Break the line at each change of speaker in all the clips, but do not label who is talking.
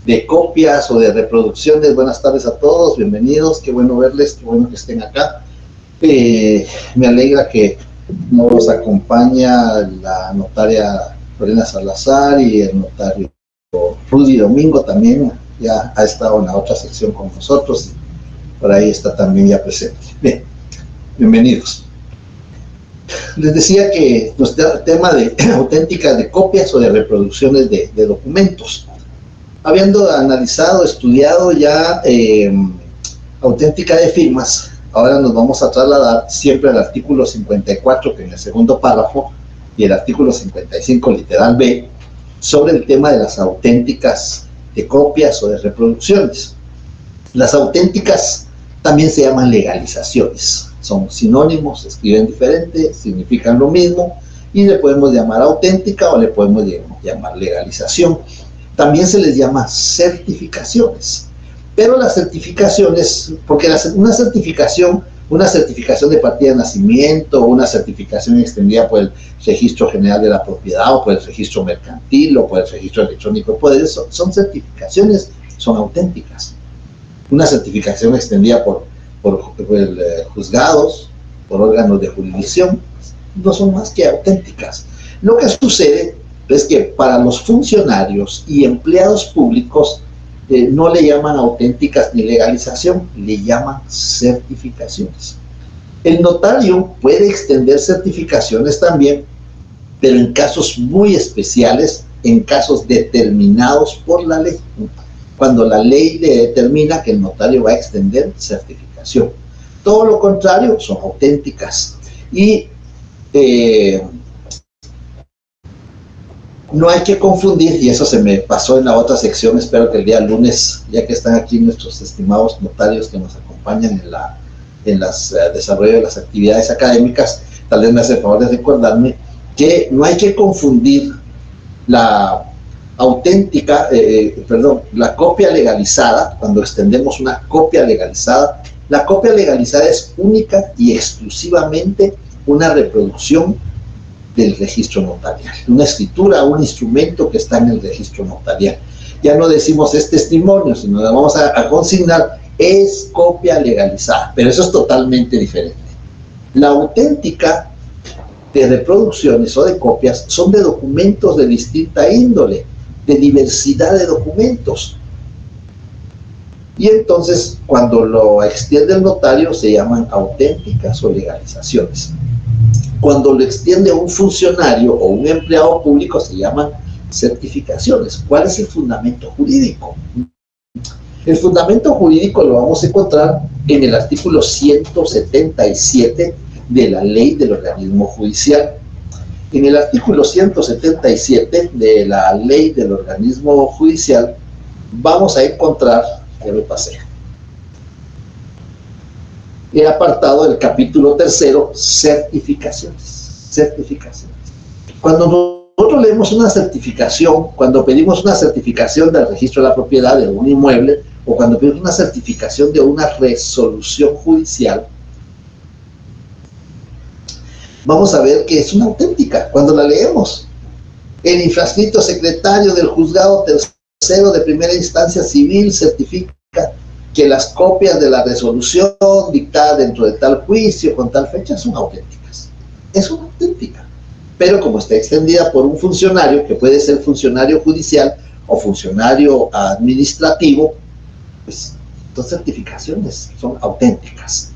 de copias o de reproducciones. Buenas tardes a todos, bienvenidos, qué bueno verles, qué bueno que estén acá. Me alegra que nos acompaña la notaria Lorena Salazar y el notario Rudy Domingo también, ya ha estado en la otra sección con nosotros y por ahí está también ya presente. Bien, bienvenidos. Les decía que nos da el tema de auténticas de copias o de reproducciones de documentos. Habiendo analizado, estudiado ya auténtica de firmas, ahora nos vamos a trasladar siempre al artículo 54, que en el segundo párrafo, y el artículo 55, literal B, sobre el tema de las auténticas de copias o de reproducciones. Las auténticas también se llaman legalizaciones. Son sinónimos, se escriben diferente, significan lo mismo, y le podemos llamar auténtica o le podemos llamar legalización. También se les llama certificaciones. Pero las certificaciones, porque una certificación de partida de nacimiento, una certificación extendida por el Registro General de la Propiedad, o por el Registro Mercantil, o por el Registro Electrónico de Poderes, son certificaciones, son auténticas. Una certificación extendida por juzgados, por órganos de jurisdicción, no son más que auténticas. Lo que sucede es que para los funcionarios y empleados públicos no le llaman auténticas ni legalización, le llaman certificaciones. El notario puede extender certificaciones también, pero en casos muy especiales, en casos determinados por la ley. Cuando la ley le determina que el notario va a extender certificación. Todo lo contrario son auténticas. Y no hay que confundir, y eso se me pasó en la otra sección, espero que el día lunes, ya que están aquí nuestros estimados notarios que nos acompañan en el desarrollo de las actividades académicas, tal vez me hace el favor de recordarme que no hay que confundir la la copia legalizada. Cuando extendemos una copia legalizada, la copia legalizada es única y exclusivamente una reproducción del registro notarial, una escritura, un instrumento que está en el registro notarial. Ya no decimos es testimonio, sino vamos a consignar es copia legalizada, pero eso es totalmente diferente. La auténtica de reproducciones o de copias son de documentos de distinta índole, de diversidad de documentos. Y entonces, cuando lo extiende el notario, se llaman auténticas o legalizaciones. Cuando lo extiende un funcionario o un empleado público, se llaman certificaciones. ¿Cuál es el fundamento jurídico? El fundamento jurídico lo vamos a encontrar en el artículo 177 de la Ley del Organismo Judicial. En el artículo 177 de la Ley del Organismo Judicial vamos a encontrar, ya me pasé, el apartado del capítulo 3, certificaciones. Cuando nosotros leemos una certificación, cuando pedimos una certificación del registro de la propiedad de un inmueble, o cuando pedimos una certificación de una resolución judicial, vamos a ver que es una auténtica cuando la leemos. El infrascrito secretario del juzgado tercero de primera instancia civil certifica que las copias de la resolución dictada dentro de tal juicio con tal fecha son auténticas. Es una auténtica, pero como está extendida por un funcionario, que puede ser funcionario judicial o funcionario administrativo, pues son certificaciones, son auténticas.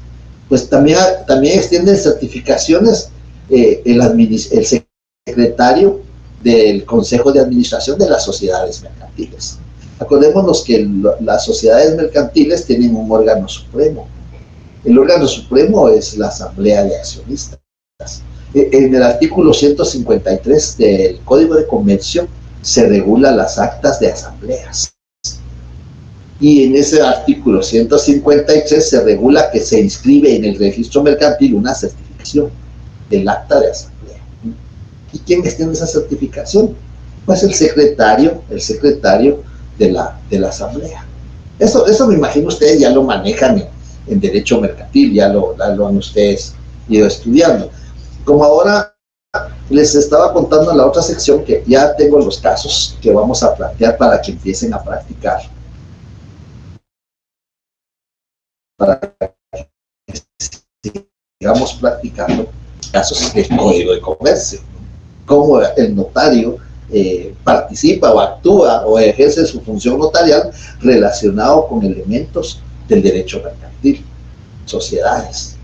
Pues también extienden certificaciones el secretario del Consejo de Administración de las sociedades mercantiles. Acordémonos que las sociedades mercantiles tienen un órgano supremo. El órgano supremo es la Asamblea de Accionistas. En el artículo 153 del Código de Comercio se regula las actas de asambleas. Y en ese artículo 153 se regula que se inscribe en el registro mercantil una certificación del acta de asamblea. ¿Y quién extiende esa certificación? Pues el secretario de la asamblea. Eso me imagino ustedes ya lo manejan en derecho mercantil, ya lo han ustedes ido estudiando. Como ahora Les estaba contando en la otra sección que ya tengo los casos que vamos a plantear para que empiecen a practicar. Para que sigamos practicando casos del Código de Comercio. Cómo el notario participa o actúa o ejerce su función notarial relacionado con elementos del derecho mercantil, sociedades,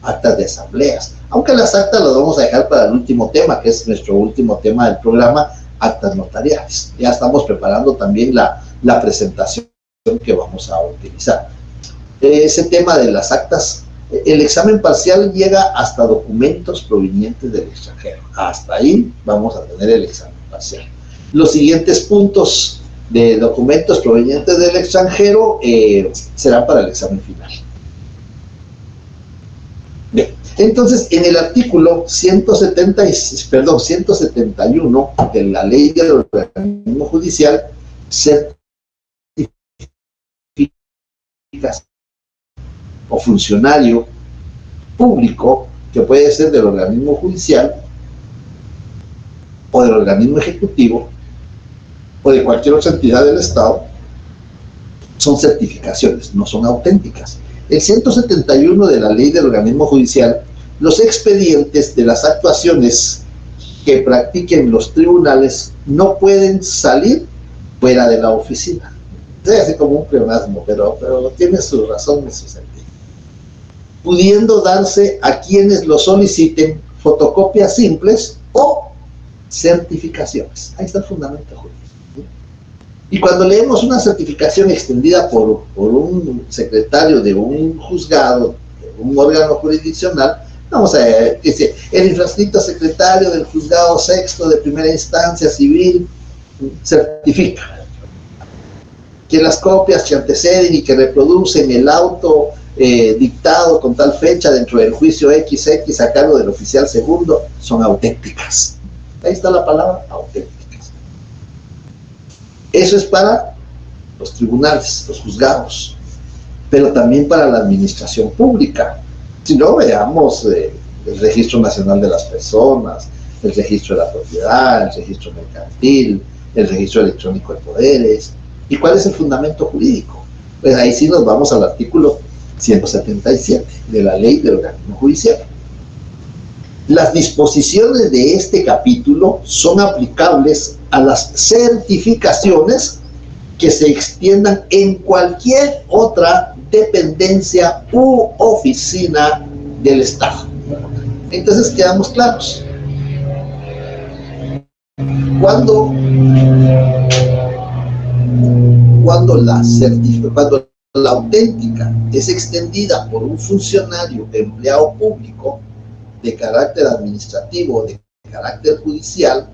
actas de asambleas, aunque las actas las vamos a dejar para el último tema, que es nuestro último tema del programa, actas notariales. Ya estamos preparando también la presentación que vamos a utilizar. Ese tema de las actas, el examen parcial llega hasta documentos provenientes del extranjero. Hasta ahí vamos a tener el examen parcial. Los siguientes puntos de documentos provenientes del extranjero serán para el examen final. Bien, entonces en el artículo 171 de la Ley del Organismo Judicial, certificación o funcionario público, que puede ser del organismo judicial o del organismo ejecutivo o de cualquier otra entidad del Estado, son certificaciones, no son auténticas. El 171 de la Ley del Organismo Judicial, los expedientes de las actuaciones que practiquen los tribunales no pueden salir fuera de la oficina. Es así como un pleonasmo, pero tiene su razón y su sentido. Pudiendo darse a quienes lo soliciten fotocopias simples o certificaciones. Ahí está el fundamento jurídico. Y cuando leemos una certificación extendida por un secretario de un juzgado, de un órgano jurisdiccional, vamos a ver, dice, el infrascrito secretario del juzgado sexto de primera instancia civil certifica que las copias que anteceden y que reproducen el auto dictado con tal fecha dentro del juicio XX a cargo del oficial segundo son auténticas. Ahí está la palabra, auténticas. Eso es para los tribunales, los juzgados, pero también para la administración pública. Si no, veamos el Registro Nacional de las Personas, el Registro de la Propiedad, el Registro Mercantil, el Registro Electrónico de Poderes. ¿Y cuál es el fundamento jurídico? Pues ahí sí nos vamos al artículo 177 de la Ley del Organismo Judicial. Las disposiciones de este capítulo son aplicables a las certificaciones que se extiendan en cualquier otra dependencia u oficina del Estado. Entonces quedamos claros. Cuando la auténtica es extendida por un funcionario empleado público de carácter administrativo o de carácter judicial,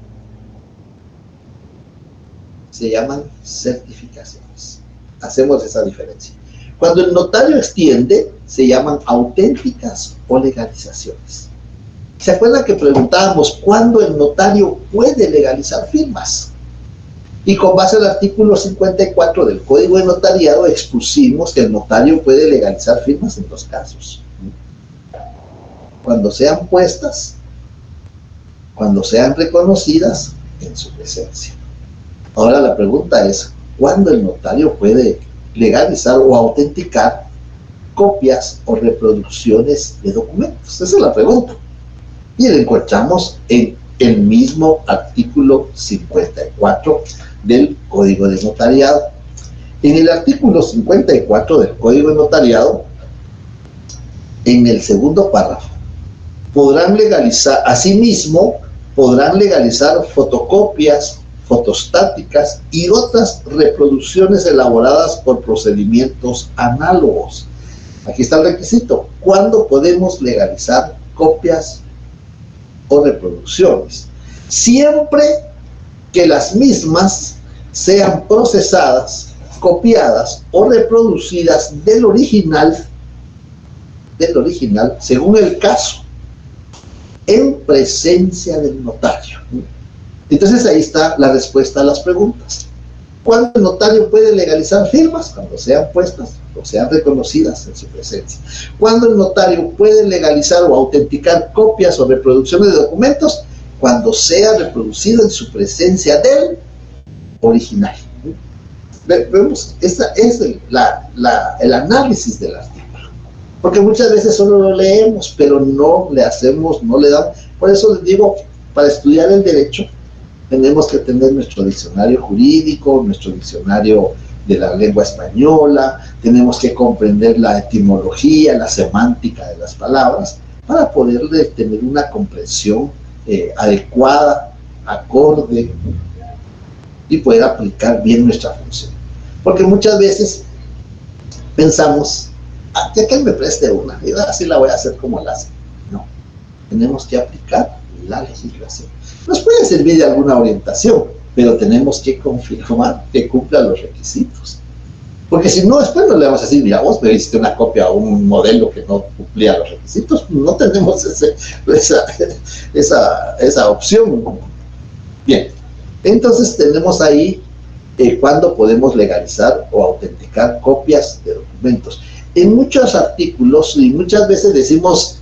se llaman certificaciones. Hacemos esa diferencia. Cuando el notario extiende, se llaman auténticas o legalizaciones. ¿Se acuerdan que preguntábamos cuándo el notario puede legalizar firmas? Y con base al artículo 54 del Código de Notariado expusimos que el notario puede legalizar firmas en dos casos. Cuando sean puestas, cuando sean reconocidas en su presencia. Ahora la pregunta es, ¿cuándo el notario puede legalizar o autenticar copias o reproducciones de documentos? Esa es la pregunta. Y la encontramos en el mismo artículo 54 del Código de Notariado. En el artículo 54 del Código de Notariado, en el segundo párrafo, podrán legalizar, asimismo, podrán legalizar fotocopias, fotostáticas y otras reproducciones elaboradas por procedimientos análogos. Aquí está el requisito. ¿Cuándo podemos legalizar copias o reproducciones? Siempre que las mismas sean procesadas, copiadas o reproducidas del original según el caso, en presencia del notario. Entonces ahí está la respuesta a las preguntas. ¿Cuándo el notario puede legalizar firmas? Cuando sean puestas o sean reconocidas en su presencia. ¿Cuándo el notario puede legalizar o autenticar copias o reproducciones de documentos? cuando sea reproducido en su presencia del original. Vemos, ese es el análisis del artículo, porque muchas veces solo lo leemos, pero no le damos. Por eso les digo, para estudiar el derecho tenemos que tener nuestro diccionario jurídico, nuestro diccionario de la lengua española, tenemos que comprender la etimología, la semántica de las palabras, para poder tener una comprensión adecuada, acorde, y poder aplicar bien nuestra función. Porque muchas veces pensamos, ya que él me preste una, yo así la voy a hacer como la hace. No, tenemos que aplicar la legislación. Nos puede servir de alguna orientación, pero tenemos que confirmar que cumpla los requisitos. Porque si no, después no le vamos a decir, mira, vos me diste una copia o un modelo que no cumplía los requisitos. No tenemos esa opción. Bien, entonces tenemos ahí cuándo podemos legalizar o autenticar copias de documentos. En muchos artículos y muchas veces decimos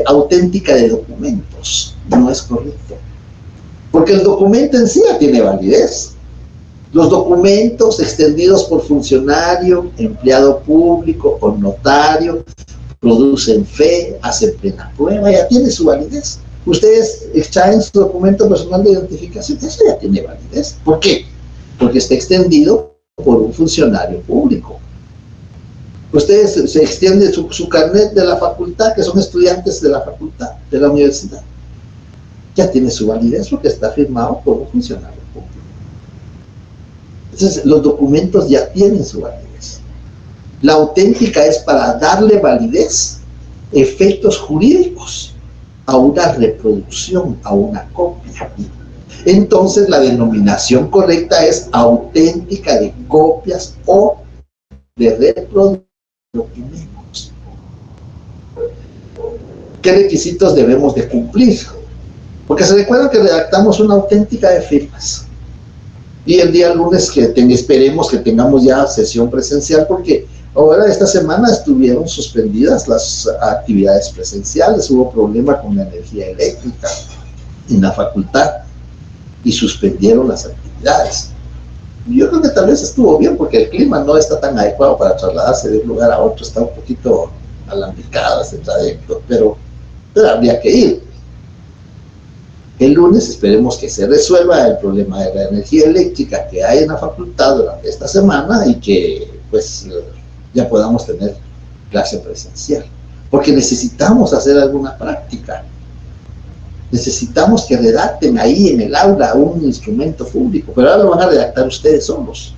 auténtica de documentos. No es correcto. Porque el documento en sí ya tiene validez. Los documentos extendidos por funcionario, empleado público o notario producen fe, hacen plena prueba, ya tiene su validez. Ustedes extraen su documento personal de identificación, eso ya tiene validez. ¿Por qué? Porque está extendido por un funcionario público. Ustedes se extienden su carnet de la facultad, que son estudiantes de la facultad, de la universidad. Ya tiene su validez porque está firmado por un funcionario público. Entonces, los documentos ya tienen su validez. La auténtica es para darle validez, efectos jurídicos, a una reproducción, a una copia. Entonces, la denominación correcta es auténtica de copias o de reproducción de documentos. ¿Qué requisitos debemos de cumplir? Porque se recuerdan que redactamos una auténtica de firmas. Y el día lunes esperemos que tengamos ya sesión presencial, porque ahora esta semana estuvieron suspendidas las actividades presenciales, hubo problema con la energía eléctrica en la facultad y suspendieron las actividades. Yo creo que tal vez estuvo bien porque el clima no está tan adecuado para trasladarse de un lugar a otro, está un poquito alambicado ese trayecto, pero habría que ir. El lunes esperemos que se resuelva el problema de la energía eléctrica que hay en la facultad durante esta semana y que pues ya podamos tener clase presencial. Porque necesitamos hacer alguna práctica. Necesitamos que redacten ahí en el aula un instrumento público, pero ahora lo van a redactar ustedes solos.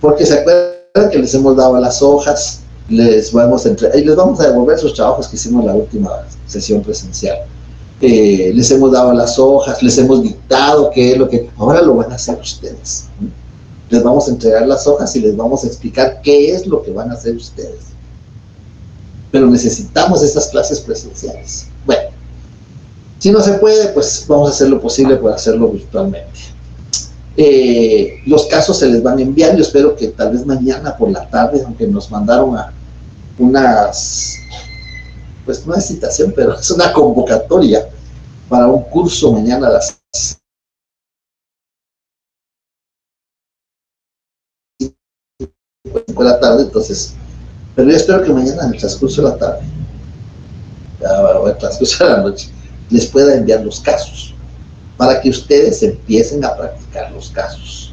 Porque se acuerdan que les hemos dado las hojas, les vamos a devolver sus trabajos que hicimos en la última sesión presencial. Les hemos dado las hojas, les hemos dictado qué es lo que... Ahora lo van a hacer ustedes. Les vamos a entregar las hojas y les vamos a explicar qué es lo que van a hacer ustedes. Pero necesitamos estas clases presenciales. Bueno, si no se puede, pues vamos a hacer lo posible por hacerlo virtualmente. Los casos se les van a enviar, yo espero que tal vez mañana por la tarde, aunque nos mandaron a unas... pues no es citación, pero es una convocatoria para un curso mañana a las 5 de la tarde, entonces, pero yo espero que mañana en el transcurso de la tarde, o el transcurso de la noche, les pueda enviar los casos, para que ustedes empiecen a practicar los casos.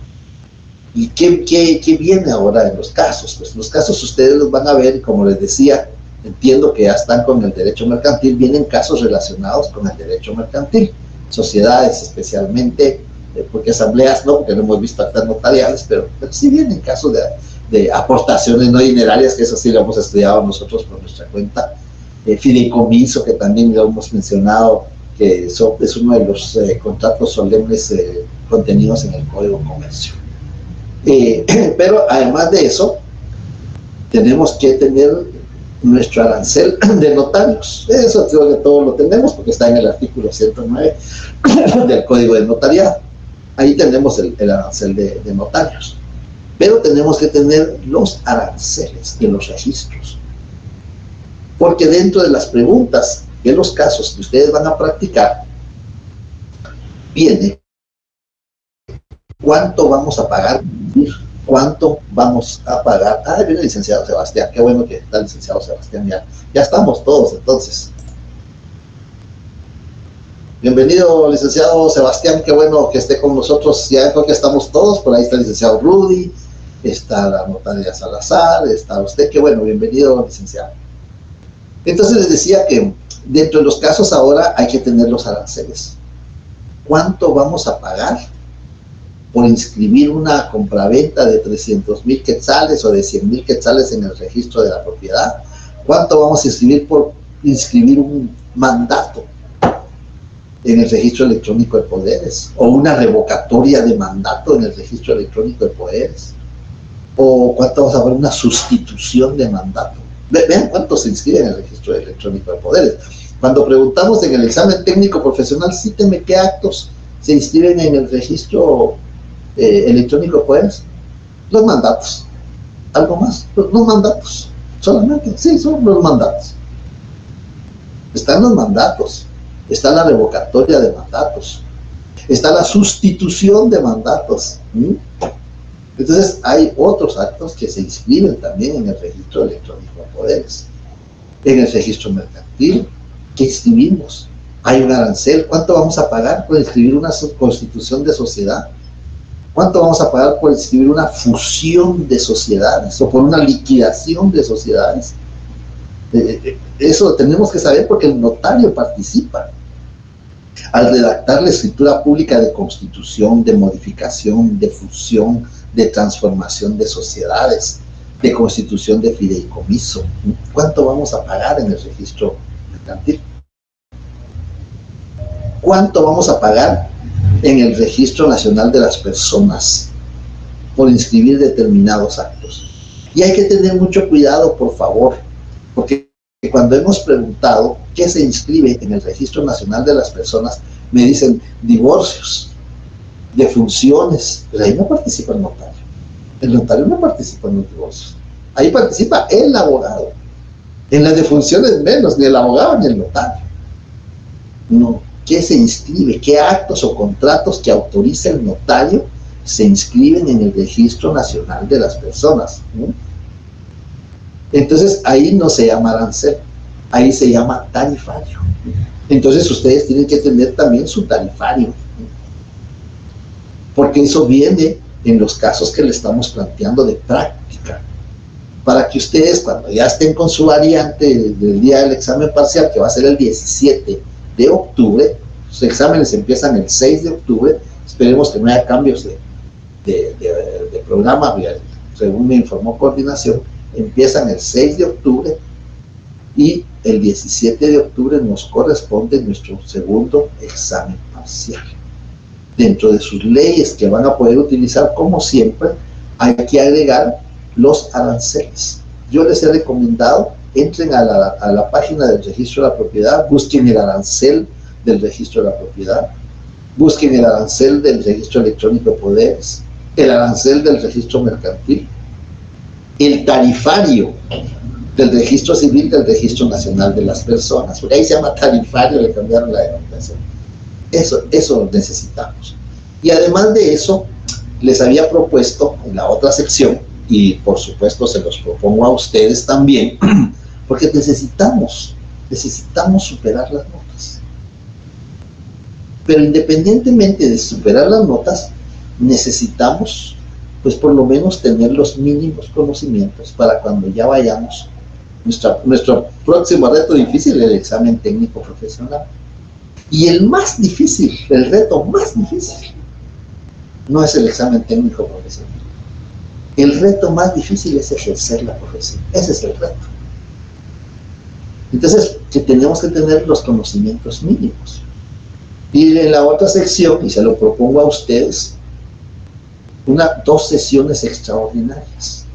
¿Y qué viene ahora en los casos? Pues los casos ustedes los van a ver, como les decía, entiendo que ya están con el derecho mercantil, vienen casos relacionados con el derecho mercantil, sociedades especialmente, porque asambleas no, porque no hemos visto actas notariales, pero sí vienen casos de aportaciones no dinerarias, que eso sí lo hemos estudiado nosotros por nuestra cuenta, fideicomiso, que también lo hemos mencionado, que es uno de los contratos solemnes contenidos en el Código de Comercio. Pero además de eso, tenemos que tener nuestro arancel de notarios. Eso creo que todos lo tenemos porque está en el artículo 109 del Código de Notariado. Ahí tenemos el arancel de notarios. Pero tenemos que tener los aranceles de los registros. Porque dentro de las preguntas de los casos que ustedes van a practicar, viene cuánto vamos a pagar, cuánto vamos a pagar. Ah, viene el licenciado Sebastián, qué bueno que está el licenciado Sebastián, ya estamos todos entonces. Bienvenido, licenciado Sebastián, qué bueno que esté con nosotros, ya creo que estamos todos, por ahí está el licenciado Rudy, está la notaria Salazar, está usted, qué bueno, bienvenido, licenciado. Entonces les decía que dentro de los casos ahora hay que tener los aranceles. ¿Cuánto vamos a pagar por inscribir una compraventa de 300,000 quetzales o de 100,000 quetzales en el registro de la propiedad? ¿Cuánto vamos a inscribir por inscribir un mandato en el registro electrónico de poderes? ¿O una revocatoria de mandato en el registro electrónico de poderes? ¿O cuánto vamos a ver una sustitución de mandato? Vean cuánto se inscribe en el registro electrónico de poderes. Cuando preguntamos en el examen técnico profesional, cíteme qué actos se inscriben en el registro electrónico de poderes. Los mandatos. ¿Algo más? Los mandatos. Solamente, sí, son los mandatos. Están los mandatos. Está la revocatoria de mandatos. Está la sustitución de mandatos. Entonces hay otros actos que se inscriben también en el registro electrónico de poderes. En el registro mercantil, ¿qué inscribimos? Hay un arancel. ¿Cuánto vamos a pagar por inscribir una constitución de sociedad? ¿Cuánto vamos a pagar por inscribir una fusión de sociedades o por una liquidación de sociedades? Eso lo tenemos que saber porque el notario participa. Al redactar la escritura pública de constitución, de modificación, de fusión, de transformación de sociedades, de constitución de fideicomiso, ¿cuánto vamos a pagar en el registro mercantil? ¿Cuánto vamos a pagar en el Registro Nacional de las Personas por inscribir determinados actos? Y hay que tener mucho cuidado, por favor, porque cuando hemos preguntado qué se inscribe en el Registro Nacional de las Personas, me dicen divorcios, defunciones, pero ahí no participa el notario. El notario no participa en los divorcios. Ahí participa el abogado. En las defunciones menos, ni el abogado ni el notario. No. ¿Qué se inscribe? ¿Qué actos o contratos que autoriza el notario se inscriben en el Registro Nacional de las Personas? Entonces ahí no se llama arancel, ahí se llama tarifario. Entonces ustedes tienen que tener también su tarifario, porque eso viene en los casos que le estamos planteando de práctica, para que ustedes cuando ya estén con su variante del día del examen parcial, que va a ser el 17 de octubre, los exámenes empiezan el 6 de octubre, esperemos que no haya cambios de programa, según me informó coordinación, empiezan el 6 de octubre y el 17 de octubre nos corresponde nuestro segundo examen parcial. Dentro de sus leyes que van a poder utilizar, como siempre, hay que agregar los aranceles. Yo les he recomendado, entren a la página del registro de la propiedad, busquen el arancel del registro de la propiedad, busquen el arancel del registro electrónico de poderes, el arancel del registro mercantil, el tarifario del registro civil, del registro nacional de las personas, porque ahí se llama tarifario, le cambiaron la denominación. Eso necesitamos. Y además de eso, les había propuesto en la otra sección, y por supuesto se los propongo a ustedes también, porque necesitamos superar las notas. Pero independientemente de superar las notas, necesitamos, pues por lo menos tener los mínimos conocimientos para cuando ya vayamos, nuestro próximo reto difícil, el examen técnico profesional. Y el más difícil, el reto más difícil, no es el examen técnico profesional. El reto más difícil es ejercer la profesión. Ese es el reto. Entonces, que tenemos que tener los conocimientos mínimos. Y en la otra sección, y se lo propongo a ustedes, dos sesiones extraordinarias.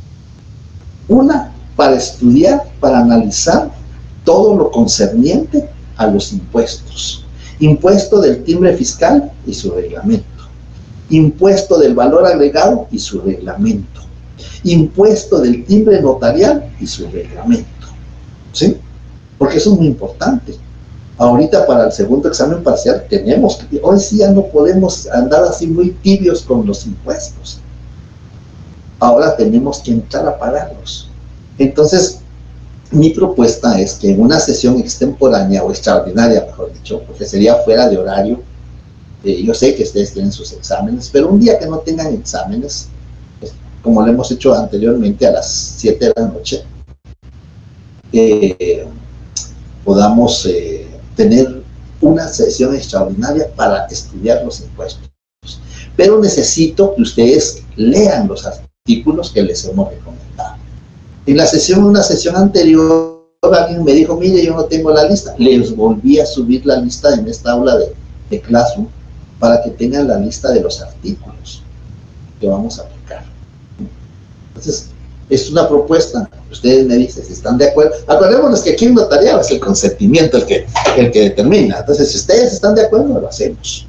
Una para estudiar, para analizar todo lo concerniente a los impuestos. Impuesto del timbre fiscal y su reglamento. Impuesto del valor agregado y su reglamento. Impuesto del timbre notarial y su reglamento. ¿Sí? Porque eso es muy importante. Ahorita para el segundo examen parcial hoy sí ya no podemos andar así muy tibios con los impuestos. Ahora tenemos que entrar a pagarlos. Entonces, mi propuesta es que en una sesión extemporánea o extraordinaria, mejor dicho, porque sería fuera de horario, yo sé que ustedes tienen sus exámenes, pero un día que no tengan exámenes, pues, como lo hemos hecho anteriormente a las 7 de la noche, podamos tener una sesión extraordinaria para estudiar los impuestos. Pero necesito que ustedes lean los artículos que les hemos recomendado. En una sesión anterior, alguien me dijo, mire, yo no tengo la lista. Les volví a subir la lista en esta aula de Classroom para que tengan la lista de los artículos que vamos a aplicar. Entonces, es una propuesta. Ustedes me dicen si están de acuerdo. Acordémonos que aquí en notariado es el consentimiento el que determina. Entonces, si ustedes están de acuerdo, lo hacemos.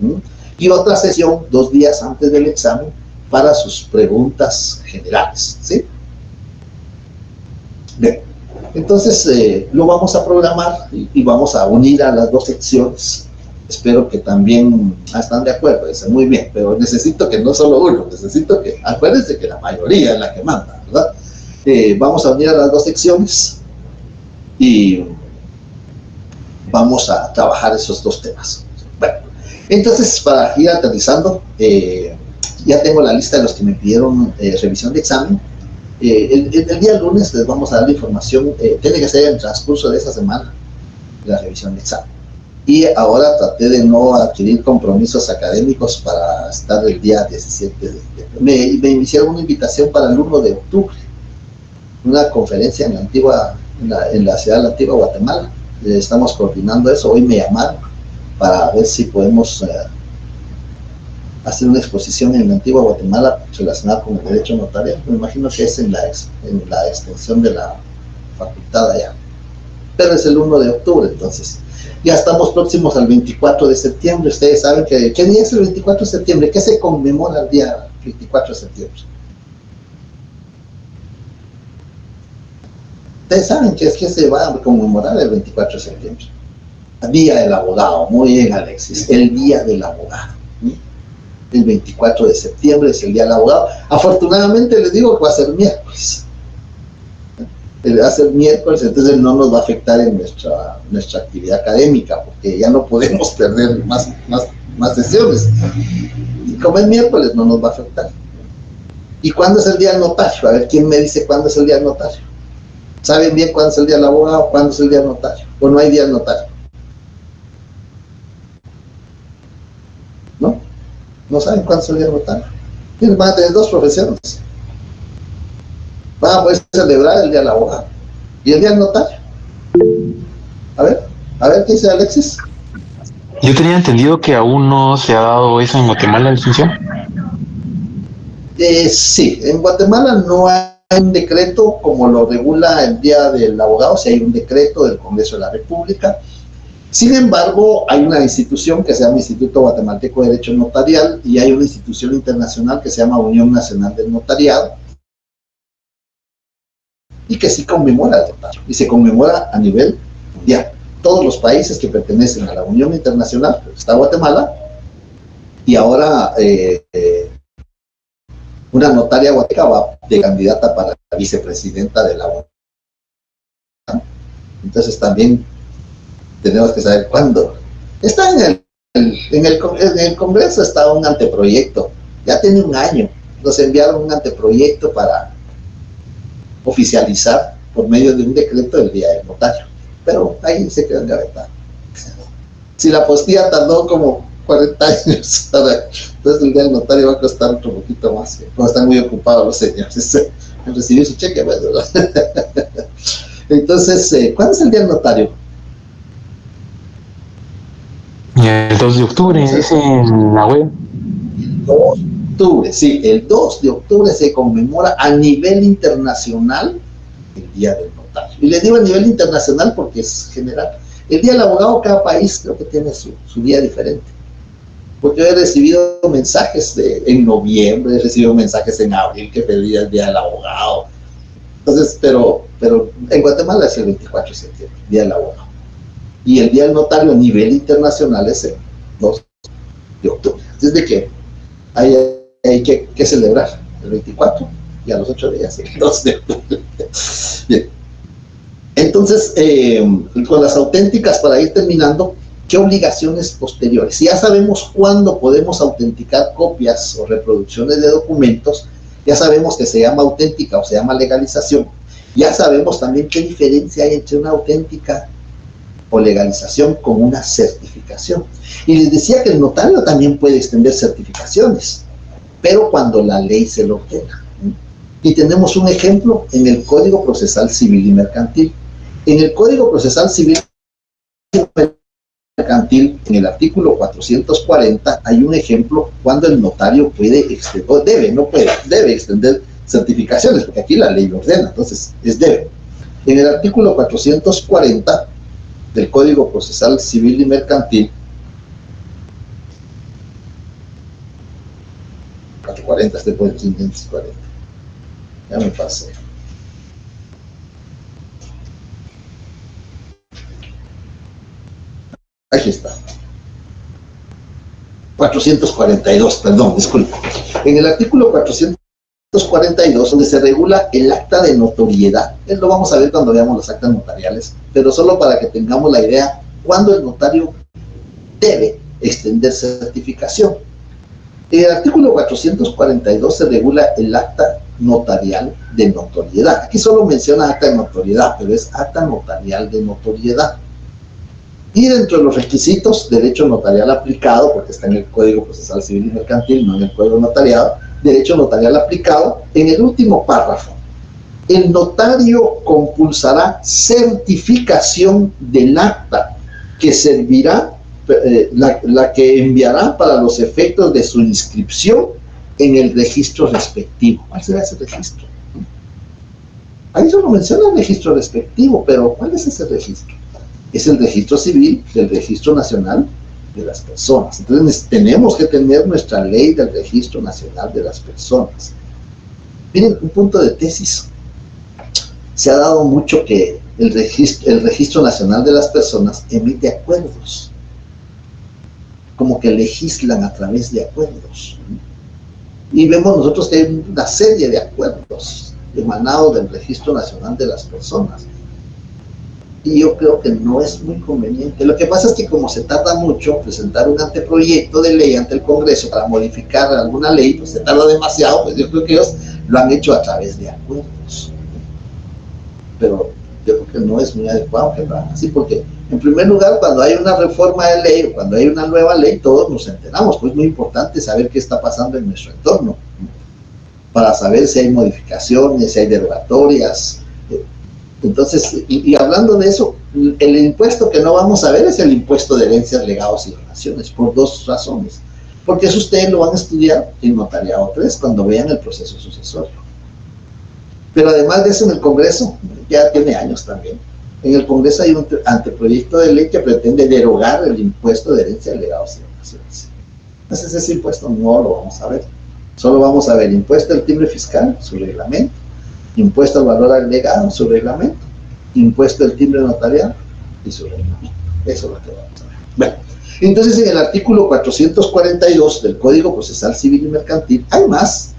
Y otra sesión 2 días antes del examen para sus preguntas generales, ¿sí? Bien, entonces lo vamos a programar y vamos a unir a las 2 secciones. Espero que también están de acuerdo, dice, muy bien, pero necesito que no solo uno, necesito que, acuérdense que la mayoría es la que manda, ¿verdad? Vamos a unir a las 2 secciones y vamos a trabajar esos 2 temas. Bueno, entonces para ir aterrizando, ya tengo la lista de los que me pidieron revisión de examen. El día lunes les vamos a dar la información, tiene que ser en el transcurso de esa semana, la revisión de examen. Y ahora traté de no adquirir compromisos académicos para estar el día 17 me hicieron una invitación para el 1 de octubre, una conferencia en la ciudad de la Antigua Guatemala. Estamos coordinando eso, hoy me llamaron para ver si podemos hacer una exposición en la Antigua Guatemala relacionada con el derecho notarial. Me imagino que es en la extensión de la facultad allá, pero es el 1 de octubre, entonces ya estamos próximos al 24 de septiembre. Ustedes saben que ¿qué día es el 24 de septiembre? ¿Qué se conmemora el día 24 de septiembre? Ustedes saben que se va a conmemorar el 24 de septiembre. El Día del Abogado. Muy bien, Alexis, el Día del Abogado. El 24 de septiembre es el Día del Abogado. Afortunadamente les digo que va a ser miércoles. Va a ser miércoles, entonces no nos va a afectar en nuestra actividad académica, porque ya no podemos perder más sesiones. Y como es miércoles, no nos va a afectar. ¿Y cuándo es el Día del Notario? A ver, ¿quién me dice cuándo es el Día del Notario? ¿Saben bien cuándo es el Día del Abogado? ¿Cuándo es el Día del Notario? ¿O no hay Día del Notario? ¿No? ¿No saben cuándo es el Día del Notario? Van a tener 2 profesiones. Van a poder celebrar el Día del Abogado y el Día del Notario. A ver, ¿qué dice Alexis?
Yo tenía entendido que aún no se ha dado eso en Guatemala, licenciado.
Sí, en Guatemala no hay un decreto como lo regula el Día del Abogado, si hay un decreto del Congreso de la República. Sin embargo, hay una institución que se llama Instituto Guatemalteco de Derecho Notarial y hay una institución internacional que se llama Unión Nacional del Notariado y que sí conmemora el notario, y se conmemora a nivel mundial. Todos los países que pertenecen a la Unión Internacional, está Guatemala, y ahora una notaria guatemalteca va de candidata para la vicepresidenta de la ONU. Entonces también tenemos que saber cuándo. Está en el Congreso, está un anteproyecto, ya tiene un año, nos enviaron un anteproyecto para oficializar por medio de un decreto el Día del Notario, pero ahí se quedó engavetado. Si la postilla tardó como 40 años, entonces el Día del Notario va a costar otro poquito más, como están muy ocupados los señores en recibir su cheque, ¿verdad? Entonces, ¿cuándo es el Día del Notario?
El 2 de octubre, es en la web.
2 de octubre, sí, el 2 de octubre se conmemora a nivel internacional el Día del Notario. Y les digo a nivel internacional porque es general. El Día del Abogado, cada país creo que tiene su día diferente. Porque yo he recibido mensajes en noviembre, he recibido mensajes en abril que pedía el Día del Abogado. Entonces, pero en Guatemala es el 24 de septiembre, Día del Abogado. y el Día del Notario a nivel internacional es el 2 de octubre. Desde que hay que celebrar el 24 y a los 8 días el 2 de octubre. Bien. Entonces, con las auténticas, para ir terminando, ¿qué obligaciones posteriores? Si ya sabemos cuándo podemos autenticar copias o reproducciones de documentos, ya sabemos que se llama auténtica o se llama legalización. Ya sabemos también qué diferencia hay entre una auténtica o legalización con una certificación. Y les decía que el notario también puede extender certificaciones, pero cuando la ley se lo ordena. Y tenemos un ejemplo en el Código Procesal Civil y Mercantil. En el Código Procesal Civil y Mercantil, en el artículo 440, hay un ejemplo cuando el notario puede extender, debe extender certificaciones, porque aquí la ley lo ordena, entonces es debe. En el artículo 440 del Código Procesal Civil y Mercantil, 440, este puede ser 540. Ya me pasé. Aquí está. 442, perdón, disculpe. En el artículo 442, donde se regula el acta de notoriedad, lo vamos a ver cuando veamos las actas notariales, pero solo para que tengamos la idea, cuando el notario debe extender certificación. En el artículo 442 se regula el acta notarial de notoriedad. Aquí solo menciona acta de notoriedad, pero es acta notarial de notoriedad. Y dentro de los requisitos, derecho notarial aplicado, porque está en el Código Procesal Civil y Mercantil, no en el Código Notariado, derecho notarial aplicado, en el último párrafo, el notario compulsará certificación del acta que servirá, la que enviará para los efectos de su inscripción en el registro respectivo. ¿Cuál será ese registro? Ahí solo menciona el registro respectivo, pero ¿cuál es ese registro? Es el registro civil del Registro Nacional de las Personas. Entonces tenemos que tener nuestra ley del Registro Nacional de las Personas. Miren, un punto de tesis. Se ha dado mucho que el Registro Nacional de las Personas emite acuerdos, como que legislan a través de acuerdos. Y vemos nosotros que hay una serie de acuerdos emanados del Registro Nacional de las Personas. Y yo creo que no es muy conveniente. Lo que pasa es que como se tarda mucho presentar un anteproyecto de ley ante el Congreso para modificar alguna ley, pues se tarda demasiado, pues yo creo que ellos lo han hecho a través de acuerdos. Pero yo creo que no es muy adecuado que lo hagan así, porque en primer lugar, cuando hay una reforma de ley o cuando hay una nueva ley, todos nos enteramos, pues es muy importante saber qué está pasando en nuestro entorno, para saber si hay modificaciones, si hay derogatorias. Entonces, y hablando de eso, el impuesto que no vamos a ver es el impuesto de herencias, legados y donaciones, por dos razones. Porque eso ustedes lo van a estudiar en Notariado 3 cuando vean el proceso sucesorio. Pero además de eso, en el Congreso, ya tiene años también, en el Congreso hay un anteproyecto de ley que pretende derogar el impuesto de herencias, legados y donaciones. Entonces ese impuesto no lo vamos a ver. Solo vamos a ver impuesto al timbre fiscal, su reglamento, impuesto al valor agregado, su reglamento, impuesto al timbre notarial y su reglamento. Eso es lo que vamos a ver. Bueno, entonces en el artículo 442 del Código Procesal Civil y Mercantil hay más.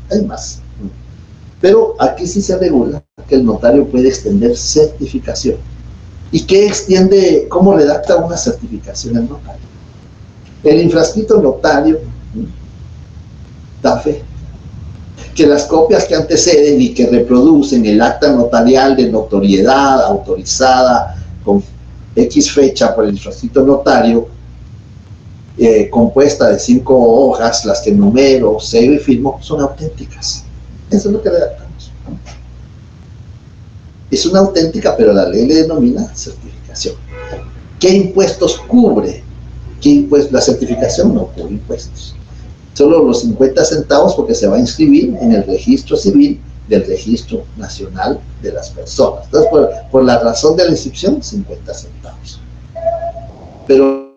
Pero aquí sí se regula que el notario puede extender certificación. ¿Y qué extiende, cómo redacta una certificación el notario? El infrascrito notario da fe que las copias que anteceden y que reproducen el acta notarial de notoriedad autorizada con X fecha por el infrascrito notario, compuesta de 5 hojas, las que numero, sello y firmo, son auténticas. Eso es lo que redactamos. Es una auténtica, pero la ley le denomina certificación. ¿Qué impuestos cubre? La certificación no cubre impuestos. Solo los 50 centavos porque se va a inscribir en el registro civil del Registro Nacional de las Personas. Entonces, por la razón de la inscripción, 50 centavos. Pero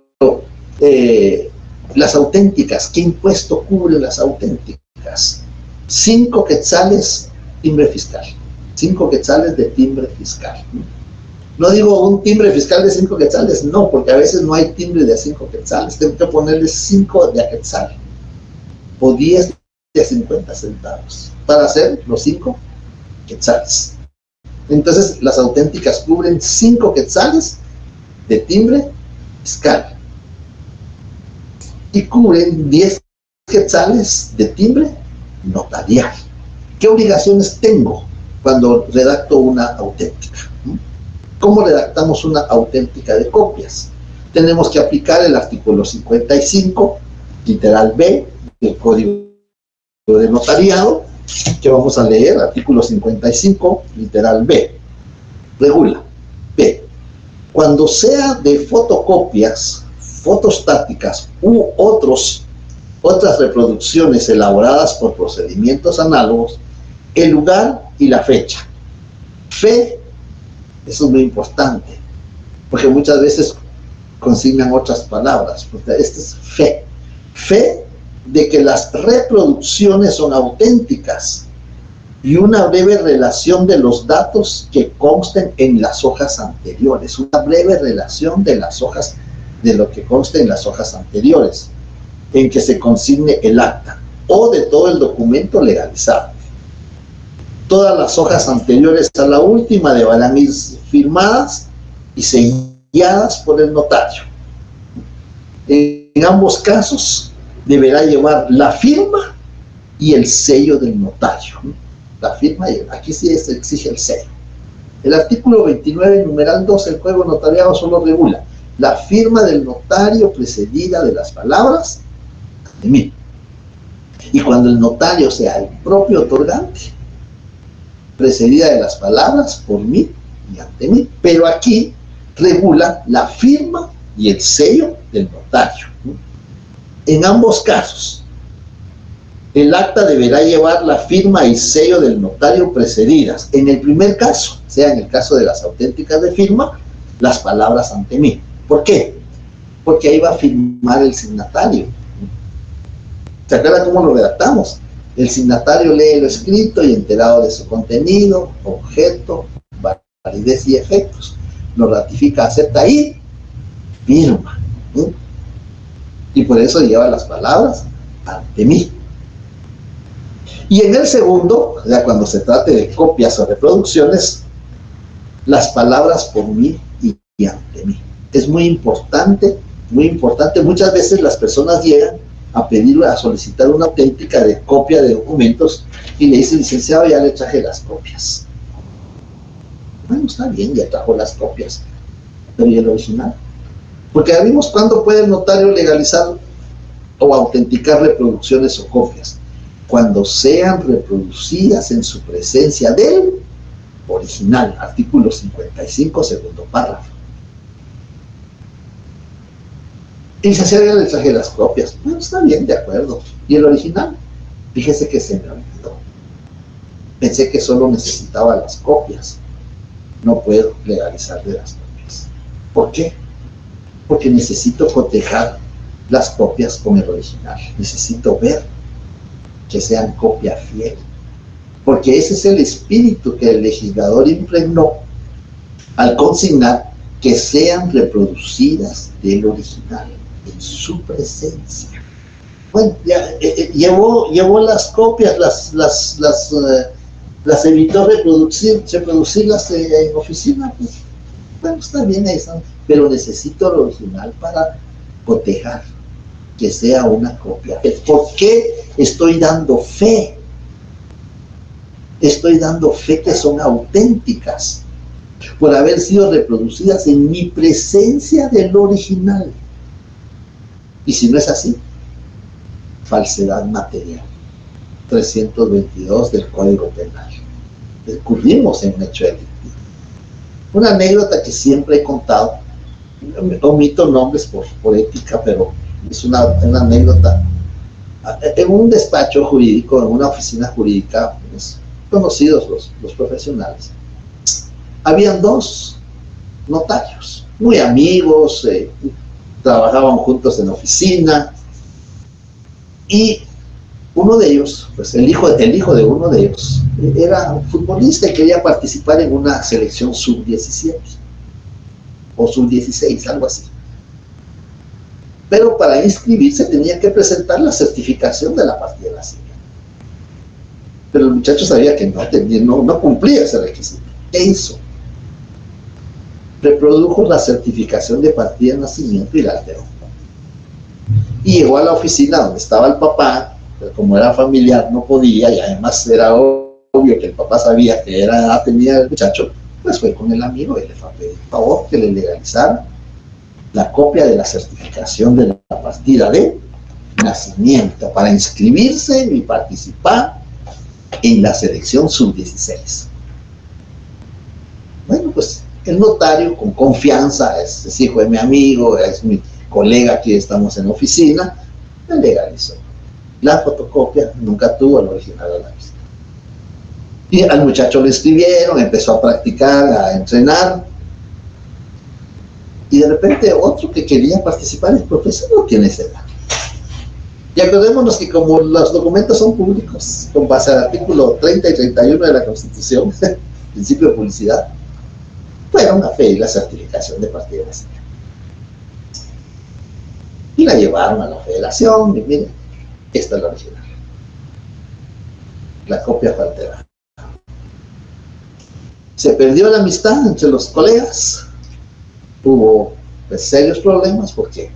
las auténticas, ¿qué impuesto cubre las auténticas? 5 quetzales timbre fiscal. 5 quetzales de timbre fiscal. No digo un timbre fiscal de 5 quetzales, no, porque a veces no hay timbre de 5 quetzales, tengo que ponerle 5 de a quetzal, o 10 de a 50 centavos, para hacer los 5 quetzales. Entonces, las auténticas cubren 5 quetzales de timbre fiscal y cubren 10 quetzales de timbre notarial. ¿Qué obligaciones tengo cuando redacto una auténtica? ¿Cómo redactamos una auténtica de copias? Tenemos que aplicar el artículo 55, literal B, del Código de Notariado, que vamos a leer, artículo 55, literal B. Regula. B. Cuando sea de fotocopias, fotostáticas u otras reproducciones elaboradas por procedimientos análogos, el lugar y la fecha. Fe, eso es muy importante, porque muchas veces consignan otras palabras, porque esta es fe. Fe de que las reproducciones son auténticas y una breve relación de los datos que consten en las hojas anteriores, una breve relación de las hojas, de lo que conste en las hojas anteriores, en que se consigne el acta o de todo el documento legalizado. Todas las hojas anteriores a la última deberán ir firmadas y selladas por el notario. En ambos casos deberá llevar la firma y el sello del notario. La firma, y aquí sí se exige el sello. El artículo 29, numeral 2 del Código Notariado solo regula la firma del notario precedida de las palabras de mí. Y cuando el notario sea el propio otorgante, precedida de las palabras por mí y ante mí. Pero aquí regula la firma y el sello del notario. En ambos casos, el acta deberá llevar la firma y sello del notario precedidas. En el primer caso, sea en el caso de las auténticas de firma, las palabras ante mí. ¿Por qué? Porque ahí va a firmar el signatario. ¿Se acuerdan cómo lo redactamos? El signatario lee lo escrito y enterado de su contenido, objeto, validez y efectos. Lo ratifica, acepta y firma. Y por eso lleva las palabras ante mí. Y en el segundo, ya cuando se trate de copias o reproducciones, las palabras por mí y ante mí. Es muy importante, muy importante. Muchas veces las personas llegan a pedir, a solicitar una auténtica de copia de documentos y le dice, licenciado, ya le traje las copias. Bueno, está bien, ya trajo las copias, pero ¿y el original? Porque ya vimos cuándo puede el notario legalizar o autenticar reproducciones o copias. Cuando sean reproducidas en su presencia del original, artículo 55, segundo párrafo. Y licenciado, ya le traje las copias. Bueno, está bien, de acuerdo. ¿Y el original? Fíjese que se me olvidó. Pensé que solo necesitaba las copias. No puedo legalizarle las copias. ¿Por qué? Porque necesito cotejar las copias con el original. Necesito ver que sean copia fiel. Porque ese es el espíritu que el legislador impregnó al consignar que sean reproducidas del original en su presencia. Bueno, ya llevó las copias, las evitó reproducirlas en oficina. Pues, bueno, está bien, ahí están, pero necesito el original para cotejar que sea una copia. ¿Por qué estoy dando fe? Estoy dando fe que son auténticas por haber sido reproducidas en mi presencia del original. Y si no es así, falsedad material. 322 del Código Penal. Descubrimos en un hecho delictivo. Una anécdota que siempre he contado, omito nombres por ética, pero es una anécdota. En un despacho jurídico, en una oficina jurídica, pues, conocidos los profesionales, habían dos notarios, muy amigos, trabajaban juntos en la oficina, y uno de ellos, pues el hijo de uno de ellos, era un futbolista y quería participar en una selección sub-17. o sub-16, algo así. Pero para inscribirse tenía que presentar la certificación de la partida de nacimiento. Pero el muchacho sabía que no cumplía ese requisito. ¿Qué hizo? Reprodujo la certificación de partida de nacimiento y la alteró. Y llegó a la oficina donde estaba el papá, pero como era familiar no podía, y además era obvio que el papá sabía que edad tenía el muchacho, pues fue con el amigo y le fue a pedir por favor que le legalizara la copia de la certificación de la partida de nacimiento para inscribirse y participar en la selección sub-16. Bueno, pues el notario con confianza, es hijo de mi amigo, es mi colega, aquí estamos en oficina, le legalizó. La fotocopia nunca tuvo el original a la vista. Y al muchacho le escribieron, empezó a practicar, a entrenar, y de repente otro que quería participar, el profesor no tiene esa edad. Y acordémonos que como los documentos son públicos, con base al artículo 30 y 31 de la Constitución, principio de publicidad, fueron a pedir la certificación de partida de nacimiento. Y la llevaron a la federación, y miren, esta es la original. La copia fue alterada. Se perdió la amistad entre los colegas, hubo pues, serios problemas porque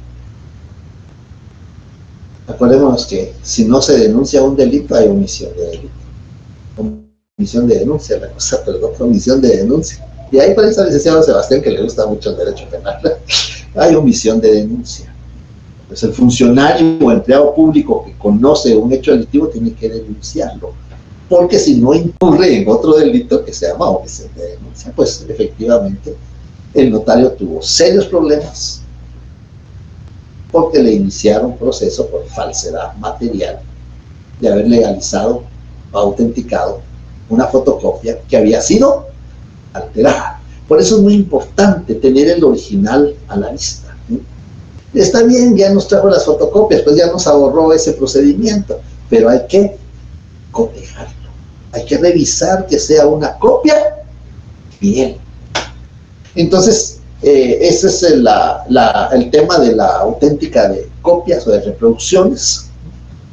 acordémonos que si no se denuncia un delito hay omisión de delito, omisión de denuncia, la cosa, perdón, omisión de denuncia, y ahí parece al licenciado Sebastián que le gusta mucho el derecho penal, hay omisión de denuncia. Pues el funcionario o empleado público que conoce un hecho delictivo tiene que denunciarlo, porque si no incurre en otro delito que se llama omisión de denuncia. Pues efectivamente el notario tuvo serios problemas porque le iniciaron proceso por falsedad material de haber legalizado o autenticado una fotocopia que había sido alterada. Por eso es muy importante tener el original a la vista. Está bien, ya nos trajo las fotocopias, pues ya nos ahorró ese procedimiento, pero hay que cotejarlo, hay que revisar que sea una copia bien. Entonces, ese es el tema de la auténtica de copias o de reproducciones.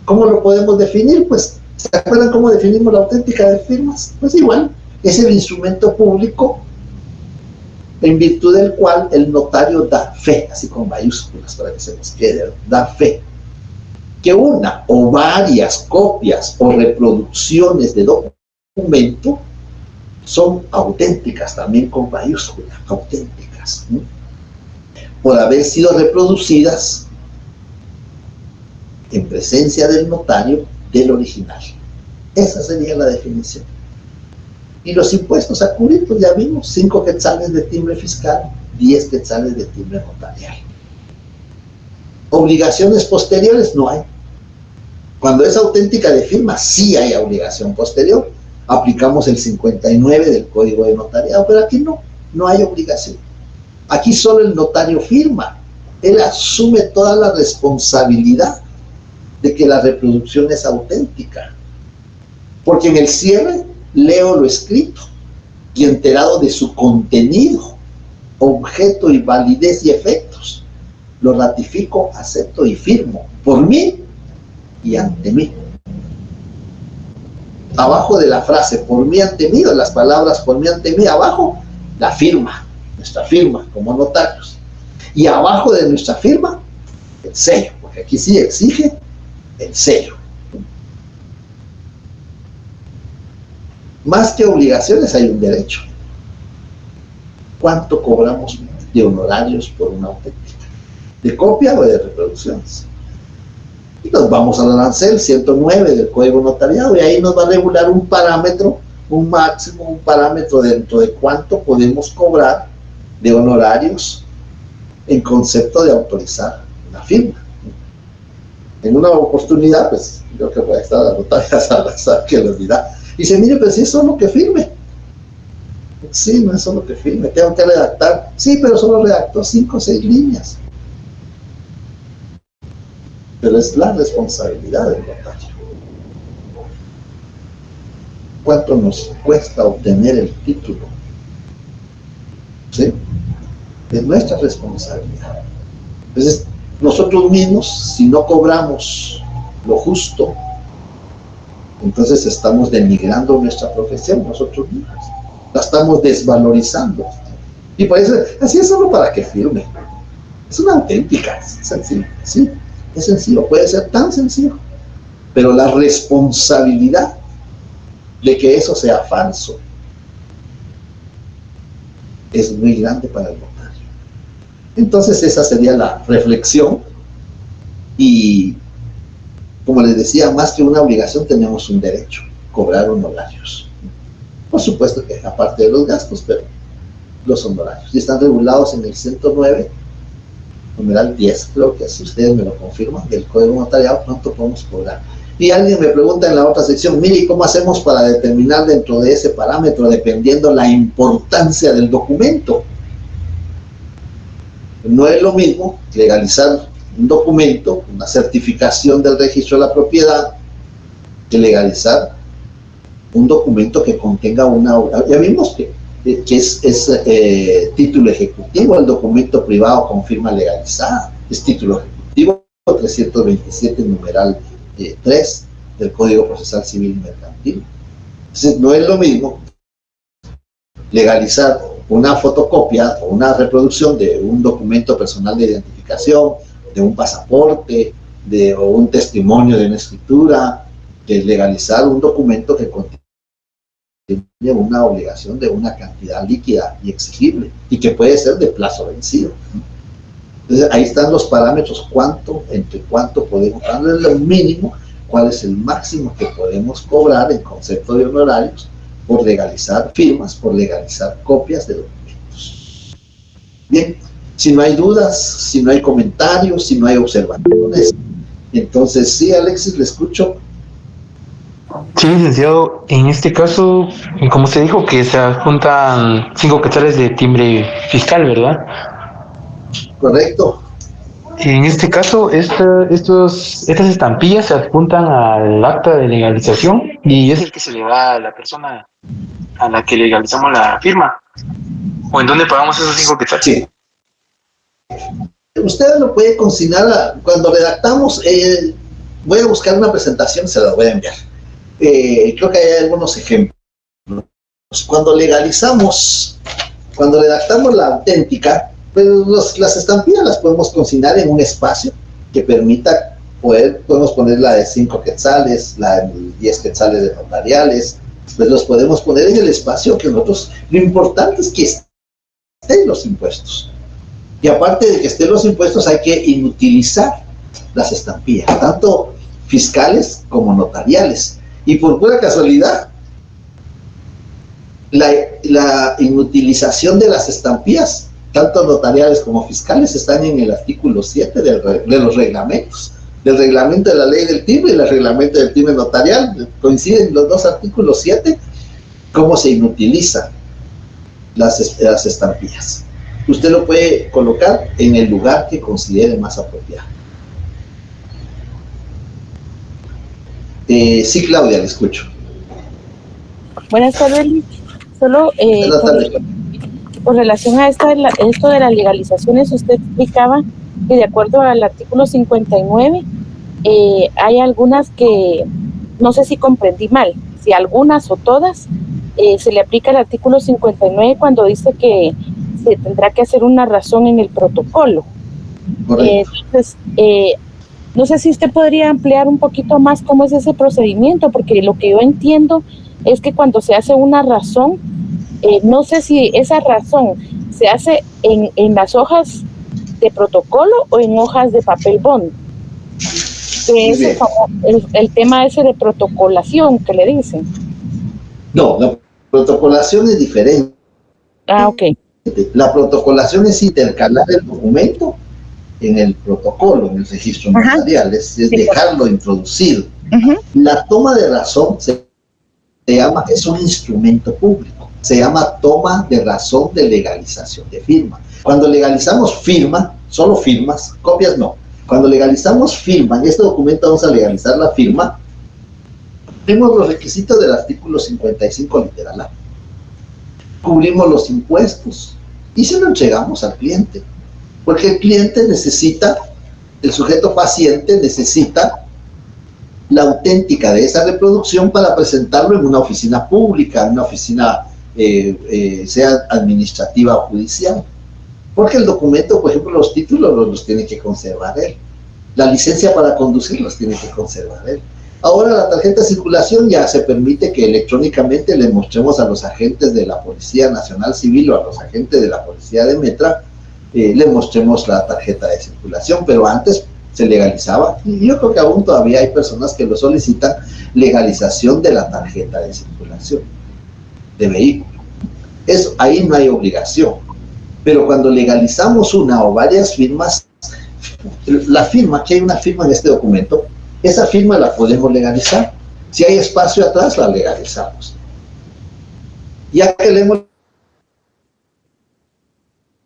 ¿Cómo lo podemos definir? Pues, ¿se acuerdan cómo definimos la auténtica de firmas? Pues igual, es el instrumento público en virtud del cual el notario da fe, así con mayúsculas para que se nos quede, da fe, que una o varias copias o reproducciones de documento son auténticas, también con mayúsculas, auténticas, ¿no? Por haber sido reproducidas en presencia del notario del original. Esa sería la definición. Y los impuestos a cubrir, pues ya vimos, 5 quetzales de timbre fiscal, 10 quetzales de timbre notarial. Obligaciones posteriores no hay. Cuando es auténtica de firma, sí hay obligación posterior. Aplicamos el 59 del Código de Notariado, pero aquí no hay obligación. Aquí solo el notario firma. Él asume toda la responsabilidad de que la reproducción es auténtica. Porque en el cierre leo lo escrito y enterado de su contenido, objeto y validez y efectos, lo ratifico, acepto y firmo por mí y ante mí. Abajo de la frase por mí ante mí, o las palabras por mí ante mí, abajo la firma, nuestra firma como notarios, y abajo de nuestra firma el sello, porque aquí sí exige el sello. Más que obligaciones hay un derecho. ¿Cuánto cobramos de honorarios por una auténtica? ¿De copia o de reproducciones? Y nos vamos al arancel 109 del Código Notariado y ahí nos va a regular un parámetro, un máximo, un parámetro dentro de cuánto podemos cobrar de honorarios en concepto de autorizar una firma. En una oportunidad, pues, yo creo que puede estar la notaria Salazar que lo dirá. Y dice, mire, pues si es solo que firme. Sí, no es solo que firme, tengo que redactar. Sí, pero solo redactó 5 o 6 líneas. Pero es la responsabilidad del notario. ¿Cuánto nos cuesta obtener el título? ¿Sí? Es nuestra responsabilidad. Entonces, nosotros mismos, si no cobramos lo justo, entonces estamos denigrando nuestra profesión nosotros mismos. La estamos desvalorizando. Y por eso, así es solo para que firme. Es una auténtica, es sencillo, sí, es sencillo, puede ser tan sencillo. Pero la responsabilidad de que eso sea falso es muy grande para el notario. Entonces esa sería la reflexión y, como les decía, más que una obligación tenemos un derecho, cobrar honorarios. Por supuesto que aparte de los gastos, pero los honorarios. Y están regulados en el 109, numeral 10, creo que si ustedes me lo confirman, del Código Notariado, ¿cuánto podemos cobrar? Y alguien me pregunta en la otra sección, mire, ¿cómo hacemos para determinar dentro de ese parámetro, dependiendo la importancia del documento? No es lo mismo legalizar un documento, una certificación del registro de la propiedad, que legalizar un documento que contenga una... Ya vimos que es título ejecutivo, el documento privado con firma legalizada, es título ejecutivo 327, numeral 3 del Código Procesal Civil y Mercantil. Entonces, no es lo mismo legalizar una fotocopia o una reproducción de un documento personal de identificación, de un pasaporte, o un testimonio de una escritura, que legalizar un documento que contiene una obligación de una cantidad líquida y exigible y que puede ser de plazo vencido. Entonces ahí están los parámetros, entre cuánto podemos, cuál es lo mínimo, cuál es el máximo que podemos cobrar en concepto de honorarios por legalizar firmas, por legalizar copias de documentos. Bien, si no hay dudas, si no hay comentarios, si no hay observaciones, entonces sí, Alexis, le escucho.
Sí, licenciado, en este caso, como se dijo, que se adjuntan 5 quetzales de timbre fiscal, ¿verdad?
Correcto.
En este caso, estas estampillas se adjuntan al acta de legalización y es el que se le da a la persona a la que legalizamos la firma. ¿O en dónde pagamos esos 5 quetzales?
Sí. Usted lo puede consignar cuando redactamos. Voy a buscar una presentación, se la voy a enviar. Creo que hay algunos ejemplos. Cuando redactamos la auténtica, pues las estampillas las podemos consignar en un espacio que permita podemos poner la de 5 quetzales, la de 10 quetzales de notariales, pues los podemos poner en el espacio que nosotros, lo importante es que estén los impuestos. Y aparte de que estén los impuestos, hay que inutilizar las estampillas, tanto fiscales como notariales. Y por pura casualidad, la inutilización de las estampillas, tanto notariales como fiscales, están en el artículo 7 de los reglamentos, del reglamento de la ley del timbre y el reglamento del timbre notarial. Coinciden los dos artículos 7, cómo se inutilizan las estampillas. Usted lo puede colocar en el lugar que considere más apropiado. Sí, Claudia, le escucho.
Buenas tardes, solo con relación a esto de las legalizaciones, usted explicaba que de acuerdo al artículo 59, hay algunas que, no sé si comprendí mal, si algunas o todas, se le aplica el artículo 59 cuando dice que se tendrá que hacer una razón en el protocolo. Entonces, no sé si usted podría ampliar un poquito más cómo es ese procedimiento, porque lo que yo entiendo es que cuando se hace una razón, no sé si esa razón se hace en las hojas de protocolo o en hojas de papel bond. Que es el tema ese de protocolación que le dicen.
No, la protocolación es diferente.
Ah, ok.
La protocolación es intercalar el documento en el protocolo, en el registro notarial, es dejarlo introducido. La toma de razón es un instrumento público, se llama toma de razón de legalización de firma. Cuando legalizamos firma, solo firmas, copias no. Cuando legalizamos firma, en este documento vamos a legalizar la firma, cumplimos los requisitos del artículo 55 literal A. Cubrimos los impuestos y se lo entregamos al cliente, porque el cliente necesita, el sujeto paciente necesita la auténtica de esa reproducción para presentarlo en una oficina pública, en una oficina sea administrativa o judicial, porque el documento, por ejemplo, los títulos los tiene que conservar él, la licencia para conducir los tiene que conservar él. Ahora la tarjeta de circulación ya se permite que electrónicamente le mostremos a los agentes de la Policía Nacional Civil o a los agentes de la Policía de Metra, le mostremos la tarjeta de circulación, pero antes se legalizaba, y yo creo que aún todavía hay personas que lo solicitan, legalización de la tarjeta de circulación de vehículo. Eso, ahí no hay obligación, pero cuando legalizamos una o varias firmas, la firma, que hay una firma en este documento, esa firma la podemos legalizar. Si hay espacio atrás, la legalizamos. Ya que le hemos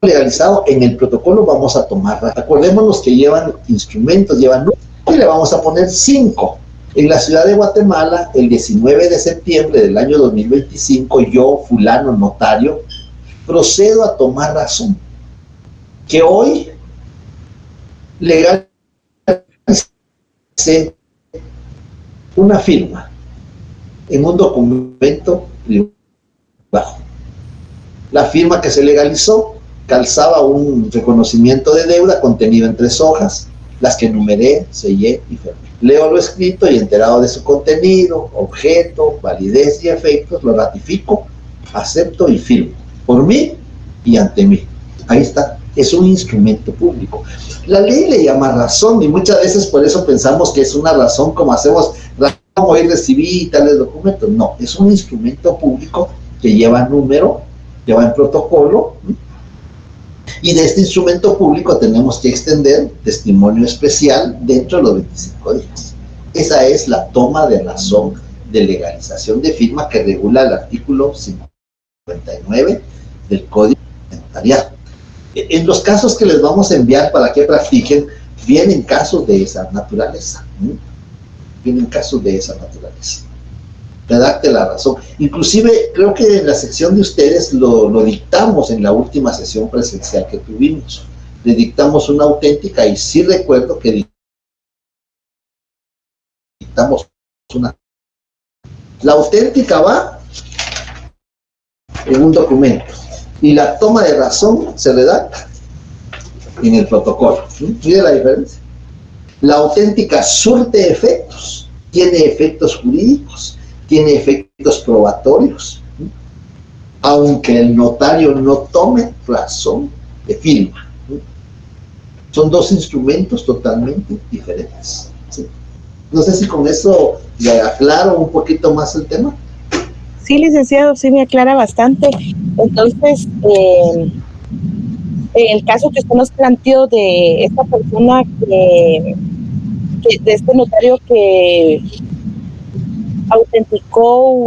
legalizado, en el protocolo vamos a tomarla. Acordémonos que llevan instrumentos, llevan números, y le vamos a poner 5. En la ciudad de Guatemala, el 19 de septiembre del año 2025, yo, fulano notario, procedo a tomar razón que hoy legalicé una firma en un documento privado. La firma que se legalizó calzaba un reconocimiento de deuda contenido en 3 hojas, las que numeré, sellé y firmé. Leo lo escrito y enterado de su contenido, objeto, validez y efectos, lo ratifico, acepto y firmo, por mí y ante mí. Ahí está, es un instrumento público. La ley le llama razón y muchas veces por eso pensamos que es una razón como hacemos, como hoy recibí tales documentos. No, es un instrumento público que lleva número, lleva en protocolo, y de este instrumento público tenemos que extender testimonio especial dentro de los 25 días. Esa es la toma de razón de legalización de firma que regula el artículo 59 del Código de Notariado. En los casos que les vamos a enviar para que practiquen, vienen casos de esa naturaleza. Vienen casos de esa naturaleza. Redacte la razón. Inclusive, creo que en la sección de ustedes lo dictamos en la última sesión presencial que tuvimos. Le dictamos una auténtica y sí recuerdo que dictamos una. La auténtica va en un documento y la toma de razón se redacta en el protocolo. ¿Mire la diferencia? La auténtica surte efectos, tiene efectos jurídicos, tiene efectos probatorios, aunque el notario no tome razón de firma. Son 2 instrumentos totalmente diferentes. ¿Sí? No sé si con eso le aclaro un poquito más el tema.
Sí, licenciado, sí me aclara bastante. Entonces, el caso que usted nos planteó de esta persona de este notario que autenticó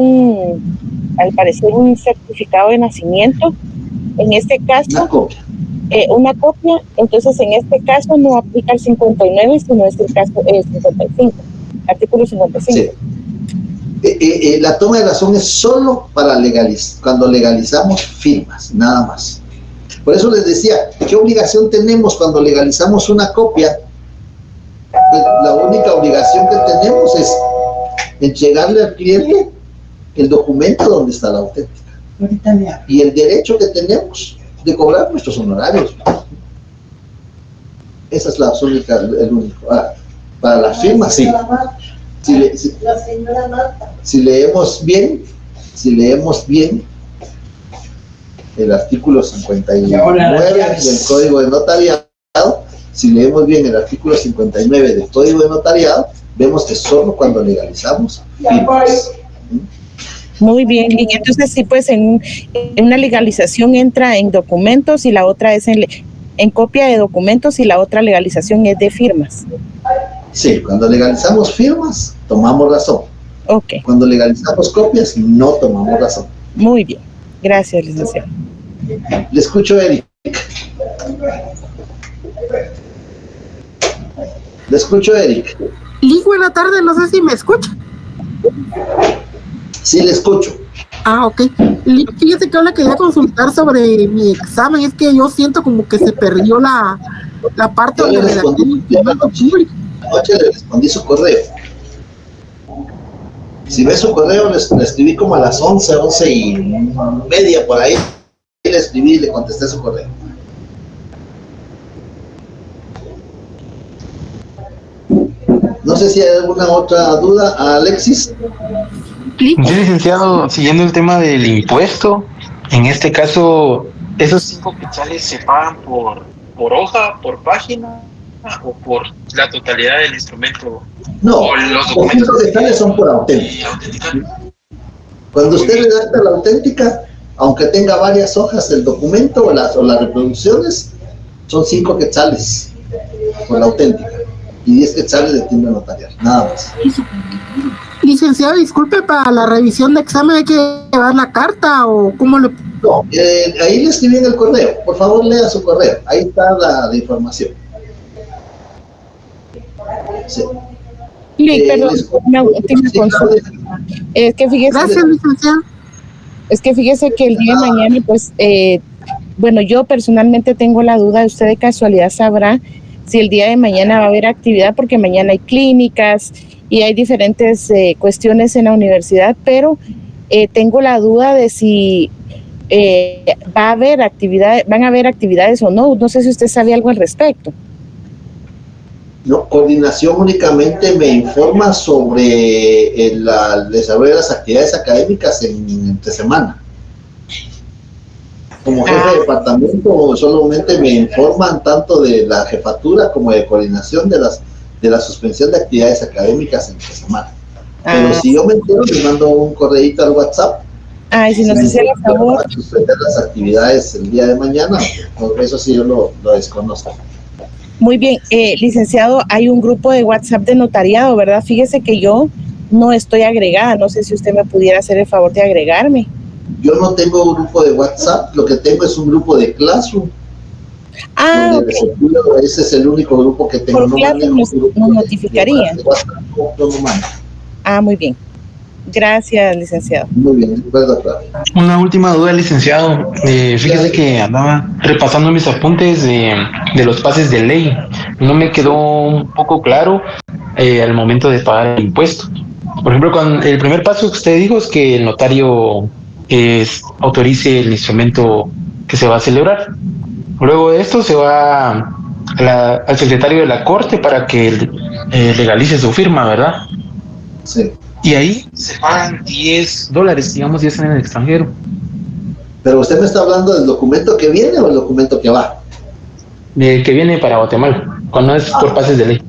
al parecer un certificado de nacimiento, en este caso una copia, entonces en este caso no aplica el 59, sino es el caso 55, artículo 55.
Sí. La toma de razón es solo para cuando legalizamos firmas, nada más. Por eso les decía, ¿qué obligación tenemos cuando legalizamos una copia? Pues la única obligación que tenemos es entregarle al cliente el documento donde está la auténtica. Y el derecho que tenemos de cobrar nuestros honorarios. Esa es la única, el único. Para la firma, sí. Si leemos bien el artículo 59 del Código de Notariado, si leemos bien el artículo 59 del Código de Notariado, vemos que solo cuando legalizamos firmas.
Muy bien, y entonces sí, pues en una legalización entra en documentos y la otra es en copia de documentos y la otra legalización es de firmas.
Sí, cuando legalizamos firmas, tomamos razón.
Okay.
Cuando legalizamos copias, no tomamos razón.
Muy bien, gracias, licenciado.
Le escucho, Eric. Le escucho, Eric.
Buenas tardes, no sé si me escucha.
Sí, le escucho.
Ok. Fíjese que ahora quería consultar sobre mi examen, es que yo siento como que se perdió la parte
Yo le
donde
respondí anoche le respondí su correo. Si ve su correo, le escribí como a las 11:30 por ahí. Le escribí y le contesté su correo. No sé si hay alguna otra duda, Alexis.
Sí, licenciado, siguiendo el tema del impuesto, en este caso, ¿esos 5 quetzales se pagan por hoja, por página o por la totalidad del instrumento?
No,
O los
los
documentos
5 quetzales son por auténtica. Cuando usted redacta la auténtica, aunque tenga varias hojas el documento o las reproducciones, son 5 quetzales por la auténtica y 10 quetzales de timbre notarial, nada más.
Licenciado, disculpe, para la revisión de examen hay que llevar la carta o cómo le...
No, ahí le escribí en el correo. Por favor, lea su correo. Ahí está la información. Sí.
Perdón, una última consulta. Es que fíjese,
Gracias, licenciado.
Es que fíjese que el día de mañana, pues, bueno, yo personalmente tengo la duda, usted de casualidad sabrá si el día de mañana va a haber actividad, porque mañana hay clínicas y hay diferentes cuestiones en la universidad, pero tengo la duda de si va a haber van a haber actividades o no. No sé si usted sabe algo al respecto.
No, coordinación únicamente me informa sobre el desarrollo de las actividades académicas entre semana. Como jefe de departamento solamente me informan tanto de la jefatura como de coordinación de la suspensión de actividades académicas entre semana. Pero si yo me entero, les mando un correíto al WhatsApp.
Si nos hiciera el favor.
Para suspender las actividades el día de mañana, eso sí yo lo desconozco.
Muy bien, licenciado, hay un grupo de WhatsApp de notariado, ¿verdad? Fíjese que yo no estoy agregada, no sé si usted me pudiera hacer el favor de agregarme.
Yo no tengo un grupo de WhatsApp, lo que tengo es un grupo de Classroom.
Okay.
Ese es el único grupo que tengo.
Por Classroom nos notificaría. Muy bien. Gracias, licenciado.
Muy bien, verdad, claro.
Una última duda, licenciado. Fíjese que andaba repasando mis apuntes de los pases de ley. No me quedó un poco claro al momento de pagar el impuesto. Por ejemplo, el primer paso que usted dijo es que el notario autorice el instrumento que se va a celebrar. Luego de esto se va al secretario de la corte para que legalice su firma, ¿verdad?
Sí.
Y ahí se pagan $10, digamos, si están en el extranjero.
Pero usted me está hablando del documento que viene o el documento que va.
Que viene para Guatemala, cuando es por pases de ley.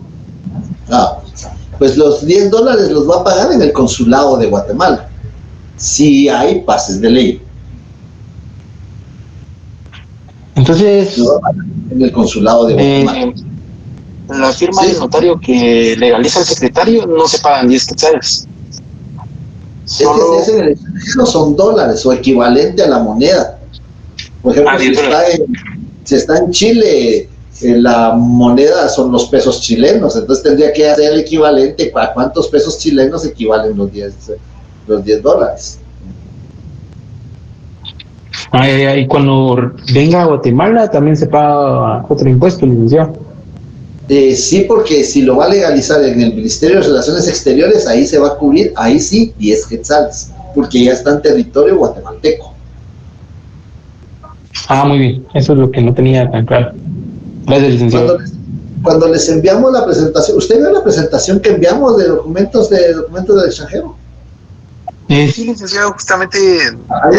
Pues los $10 los va a pagar en el consulado de Guatemala, si hay pases de ley.
Entonces,
en el consulado de Guatemala.
La firma del notario que legaliza al secretario no se pagan 10 quetzales.
Solo... Es que si es en el extranjero son dólares o equivalente a la moneda. Por ejemplo, si está en Chile, la moneda son los pesos chilenos, entonces tendría que hacer el equivalente a cuántos pesos chilenos equivalen los 10 dólares.
Y cuando venga a Guatemala también se paga otro impuesto, licenciado.
Sí, porque si lo va a legalizar en el Ministerio de Relaciones Exteriores, ahí se va a cubrir, ahí sí, 10 quetzales, porque ya está en territorio guatemalteco.
Muy bien, eso es lo que no tenía tan claro. Gracias, licenciado.
Cuando les enviamos la presentación, ¿usted vio la presentación que enviamos de documentos del extranjero?
Sí, licenciado, justamente...
Ahí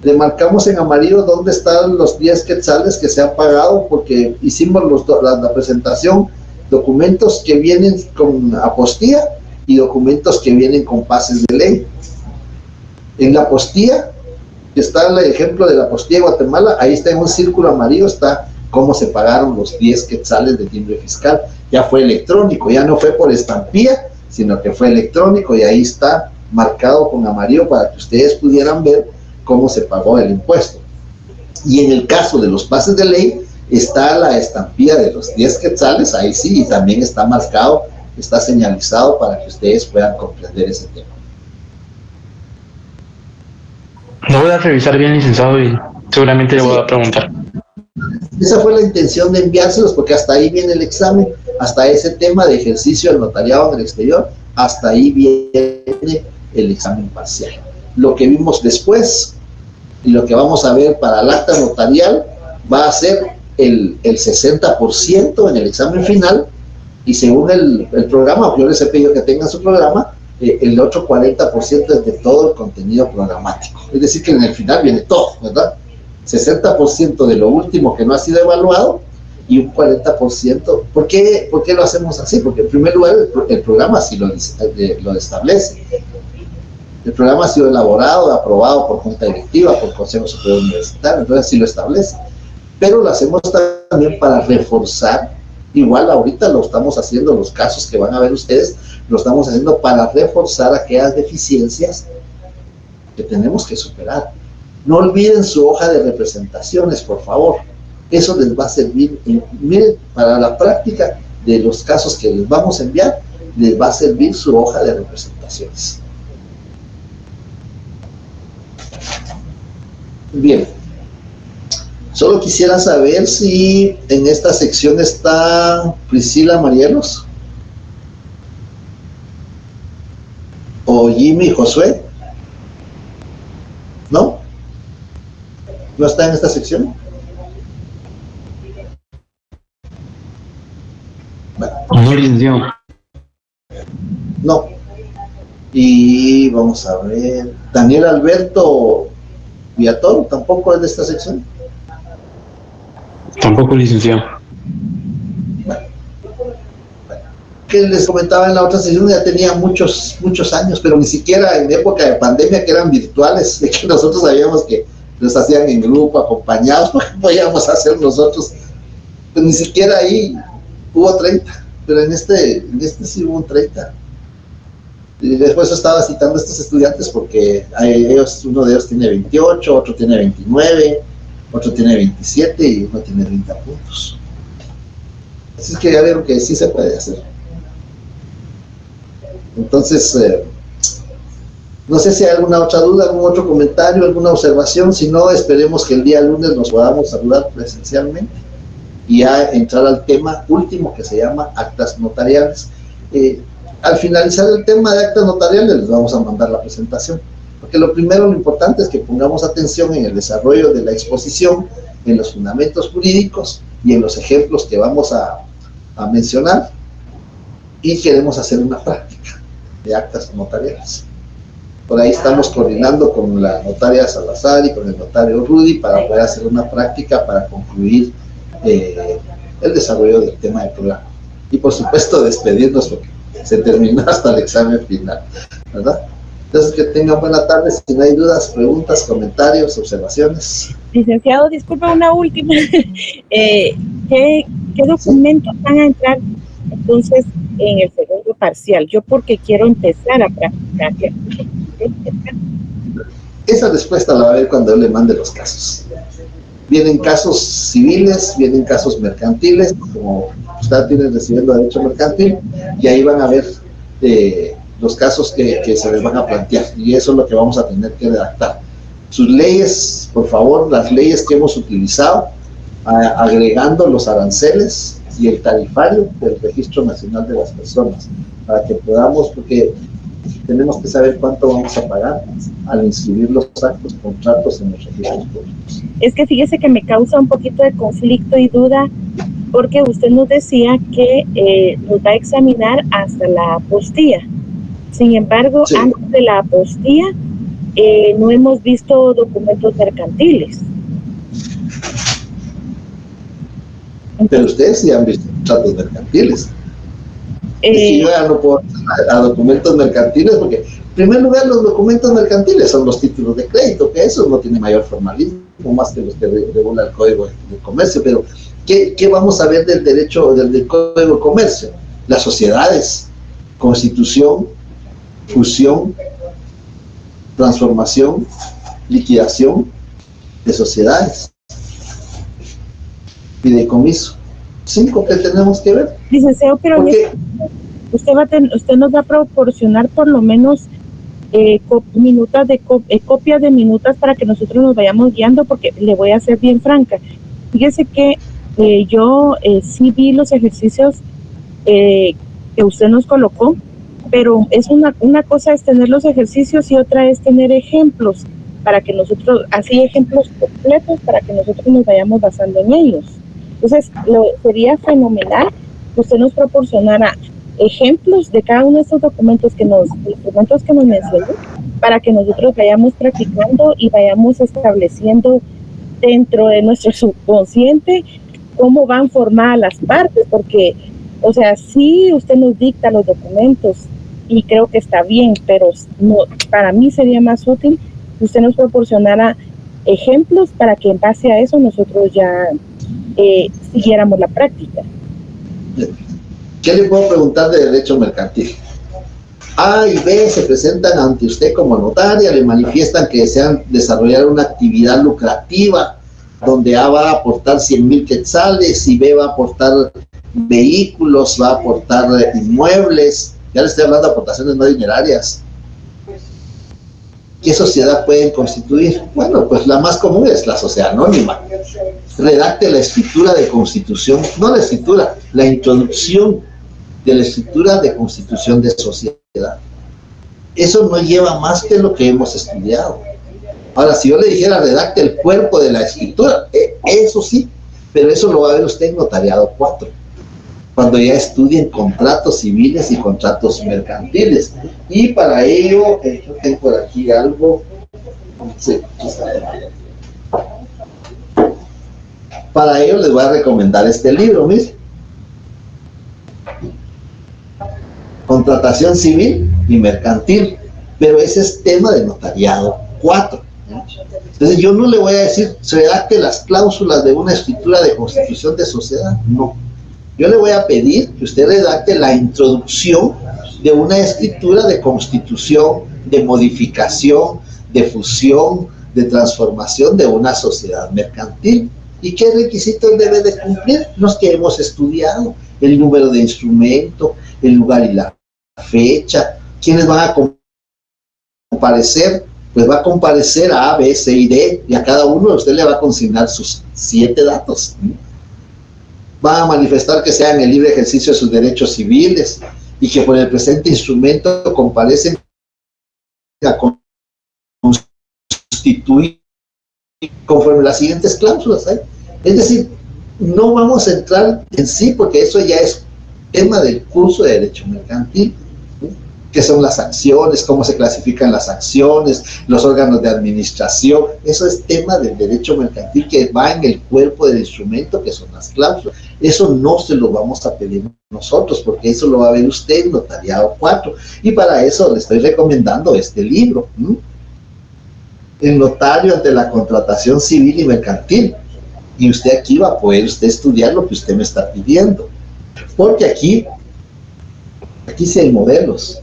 le marcamos en amarillo dónde están los 10 quetzales que se han pagado, porque hicimos la presentación, documentos que vienen con apostilla y documentos que vienen con pases de ley. En la apostilla, que está el ejemplo de la apostilla de Guatemala, ahí está en un círculo amarillo, está cómo se pagaron los 10 quetzales de timbre fiscal. Ya fue electrónico, ya no fue por estampilla, sino que fue electrónico, y ahí está marcado con amarillo para que ustedes pudieran ver cómo se pagó el impuesto. Y en el caso de los pases de ley, está la estampilla de los 10 quetzales, ahí sí, y también está marcado, está señalizado para que ustedes puedan comprender ese tema.
Lo voy a revisar bien, licenciado, y seguramente le voy a preguntar.
Esa fue la intención de enviárselos, porque hasta ahí viene el examen, hasta ese tema de ejercicio del notariado en el exterior, hasta ahí viene el examen parcial. Lo que vimos después y lo que vamos a ver para el acta notarial va a ser el 60% en el examen final, y según el programa, yo les he pedido que tengan su programa, el otro 40% es de todo el contenido programático. Es decir, que en el final viene todo, ¿verdad? 60% de lo último que no ha sido evaluado y un 40%. ¿Por qué lo hacemos así? Porque en primer lugar el programa sí lo establece. El programa ha sido elaborado, aprobado por Junta Directiva, por Consejo Superior Universitario, entonces sí lo establece. Pero lo hacemos también para reforzar. Igual ahorita lo estamos haciendo, los casos que van a ver ustedes, lo estamos haciendo para reforzar aquellas deficiencias que tenemos que superar. No olviden su hoja de representaciones, por favor. Eso les va a servir, miren, para la práctica de los casos que les vamos a enviar, les va a servir su hoja de representaciones. Bien. Solo quisiera saber si en esta sección está Priscila Marielos o Jimmy Josué. ¿No? ¿No está en esta sección? Bueno.
No, licenciado.
No. Y vamos a ver. Daniel Alberto Viator tampoco es de esta sección.
Tampoco, licenciado.
Bueno. Que les comentaba en la otra sesión, ya tenía muchos años, pero ni siquiera en época de pandemia, que eran virtuales, de que nosotros sabíamos que los hacían en grupo, acompañados, porque podíamos hacer nosotros, pues ni siquiera ahí hubo 30, pero en este sí hubo un 30. Y después estaba citando a estos estudiantes porque uno de ellos tiene 28, otro tiene 29, otro tiene 27 y uno tiene 30 puntos. Así que ya vieron que sí se puede hacer. Entonces, no sé si hay alguna otra duda, algún otro comentario, alguna observación. Si no, esperemos que el día lunes nos podamos saludar presencialmente y ya entrar al tema último, que se llama actas notariales. Al finalizar el tema de actas notariales, les vamos a mandar la presentación, porque lo primero, lo importante es que pongamos atención en el desarrollo de la exposición, en los fundamentos jurídicos y en los ejemplos que vamos a mencionar, y queremos hacer una práctica de actas notariales. Por ahí estamos coordinando con la notaria Salazar y con el notario Rudy para poder hacer una práctica para concluir el desarrollo del tema del programa. Y por supuesto despedirnos, porque se terminó hasta el examen final, ¿verdad? Entonces, que tengan buena tarde. Si no hay dudas, preguntas, comentarios, observaciones.
Licenciado, disculpa, una última. ¿Qué documentos van a entrar entonces en el segundo parcial? Yo porque quiero empezar a practicar.
Esa respuesta la va a ver cuando él le mande los casos. Vienen casos civiles, vienen casos mercantiles, como usted tiene recibiendo derecho mercantil, y ahí van a ver los casos que se les van a plantear, y eso es lo que vamos a tener que redactar. Sus leyes, por favor, las leyes que hemos utilizado, agregando los aranceles y el tarifario del Registro Nacional de las Personas, para que podamos, porque tenemos que saber cuánto vamos a pagar al inscribir los actos, contratos en los registros públicos.
Es que fíjese que me causa un poquito de conflicto y duda, porque usted nos decía que nos va a examinar hasta la apostilla. Sin embargo, sí, antes de la apostilla no hemos visto documentos mercantiles.
Pero ustedes sí han visto contratos mercantiles. Yo ya no puedo a documentos mercantiles, porque en primer lugar los documentos mercantiles son los títulos de crédito, que eso no tiene mayor formalismo más que los que regula el Código de Comercio. Pero ¿qué vamos a ver del derecho del Código de Comercio? Las sociedades, constitución, fusión, transformación, liquidación de sociedades, fideicomiso. 5 que tenemos que ver.
Licenciado, pero usted nos va a proporcionar por lo menos copias de minutas para que nosotros nos vayamos guiando, porque le voy a ser bien franca. Fíjese que yo sí vi los ejercicios que usted nos colocó, pero es una cosa es tener los ejercicios y otra es tener ejemplos para que nosotros, así ejemplos completos para que nosotros nos vayamos basando en ellos. Entonces, sería fenomenal que usted nos proporcionara ejemplos de cada uno de estos documentos que nos mencionó, para que nosotros vayamos practicando y vayamos estableciendo dentro de nuestro subconsciente cómo van formadas las partes, porque, o sea, sí usted nos dicta los documentos y creo que está bien, pero no, para mí sería más útil que usted nos proporcionara ejemplos para que en base a eso nosotros ya siguiéramos la práctica.
¿Qué le puedo preguntar de derecho mercantil? A y B se presentan ante usted como notaria, le manifiestan que desean desarrollar una actividad lucrativa, donde A va a aportar 100,000 quetzales y B va a aportar vehículos, va a aportar inmuebles. Ya le estoy hablando de aportaciones no dinerarias. ¿Qué sociedad pueden constituir? Bueno, pues la más común es la sociedad anónima. Redacte la escritura de constitución, no la escritura, la introducción de la escritura de constitución de sociedad. Eso no lleva más que lo que hemos estudiado. Ahora, si yo le dijera redacte el cuerpo de la escritura, eso sí, pero eso lo va a ver usted en notariado 4, cuando ya estudien contratos civiles y contratos mercantiles. Y para ello, yo tengo por aquí algo. Sí, para ello les voy a recomendar este libro, ¿ves? Contratación civil y mercantil, pero ese es tema de notariado 4. Entonces yo no le voy a decir redacte las cláusulas de una escritura de constitución de sociedad, no. Yo le voy a pedir que usted redacte la introducción de una escritura de constitución, de modificación, de fusión, de transformación de una sociedad mercantil. ¿Y qué requisitos debe de cumplir? Los que hemos estudiado: el número de instrumento, el lugar y la fecha. ¿Quiénes van a comparecer? Pues va a comparecer a B, C y D, y a cada uno usted le va a consignar sus 7 datos. Va a manifestar que sea en el libre ejercicio de sus derechos civiles y que por el presente instrumento comparecen a constituir conforme las siguientes cláusulas. Es decir, no vamos a entrar en sí, porque eso ya es tema del curso de derecho mercantil, qué son las acciones, cómo se clasifican las acciones, los órganos de administración. Eso es tema del derecho mercantil que va en el cuerpo del instrumento, que son las cláusulas. Eso no se lo vamos a pedir nosotros, porque eso lo va a ver usted en notariado 4, y para eso le estoy recomendando este libro, El notario ante la contratación civil y mercantil. Y usted aquí va a poder estudiar lo que usted me está pidiendo, porque aquí sí hay modelos.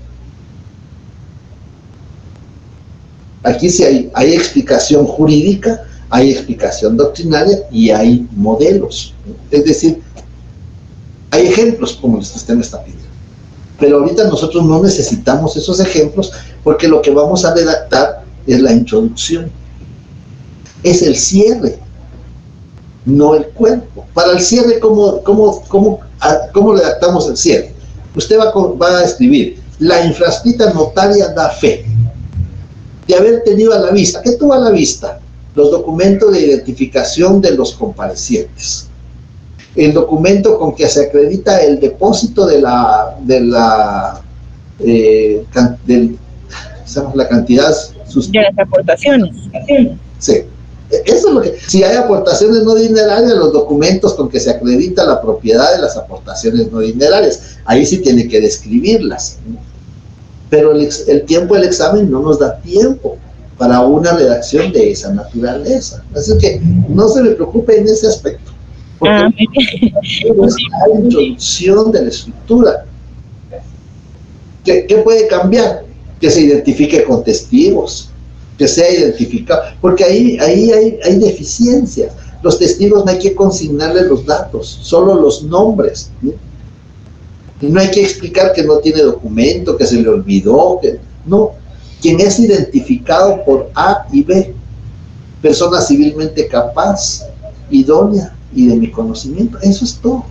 Aquí sí hay explicación jurídica, hay explicación doctrinaria y hay modelos. Es decir, hay ejemplos como los que usted me está pidiendo. Pero ahorita nosotros no necesitamos esos ejemplos, porque lo que vamos a redactar es la introducción. Es el cierre, no el cuerpo. Para el cierre, ¿cómo redactamos el cierre? Usted va a escribir: la infrascrita notaria da fe de haber tenido a la vista. ¿Qué tuvo a la vista? Los documentos de identificación de los comparecientes, el documento con que se acredita el depósito de la cantidad
de las aportaciones.
Sí. Eso es lo que, si hay aportaciones no dinerarias, los documentos con que se acredita la propiedad de las aportaciones no dinerarias, ahí sí tiene que describirlas. Pero el tiempo del examen no nos da tiempo para una redacción de esa naturaleza. Así que no se me preocupe en ese aspecto, porque es la introducción de la estructura. ¿Qué puede cambiar? Que se identifique con testigos, que sea identificado, porque ahí hay deficiencias. Los testigos no hay que consignarles los datos, solo los nombres, ¿no? Y no hay que explicar que no tiene documento, que se le olvidó, que no. quien es identificado por A y B, persona civilmente capaz, idónea y de mi conocimiento. Eso es todo.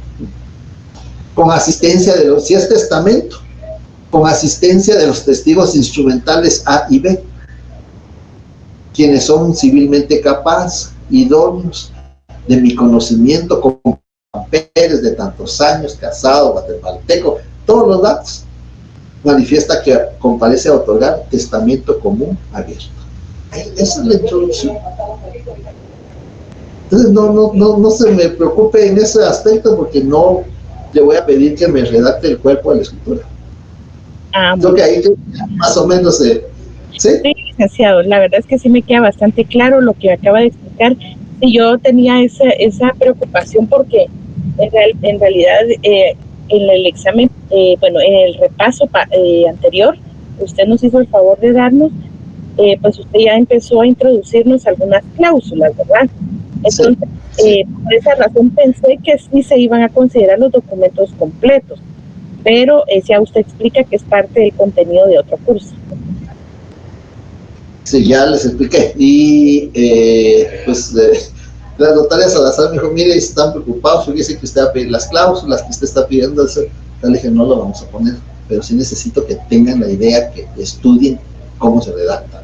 Con asistencia de los, si es testamento, con asistencia de los testigos instrumentales A y B, quienes son civilmente capaces, idóneos, de mi conocimiento, con papeles de tantos años, casado, guatemalteco, todos los datos, manifiesta que comparece a otorgar testamento común abierto. Esa es la introducción. Entonces no se me preocupe en ese aspecto, porque no le voy a pedir que me redacte el cuerpo de la escritura. Creo que ahí más o menos ¿sí?
Sí, licenciado, la verdad es que sí me queda bastante claro lo que acaba de explicar. Y yo tenía esa preocupación porque en realidad en el examen, bueno, en el repaso anterior, usted nos hizo el favor de darnos, pues usted ya empezó a introducirnos algunas cláusulas, ¿verdad? Entonces, por esa razón pensé que sí se iban a considerar los documentos completos, pero ya usted explica que es parte del contenido de otro curso.
Sí, ya les expliqué. Y la notaria Salazar me dijo, mire, están preocupados, fíjese que usted va a pedir las cláusulas que usted está pidiendo. Yo le dije, no lo vamos a poner, pero sí necesito que tengan la idea, que estudien cómo se redacta.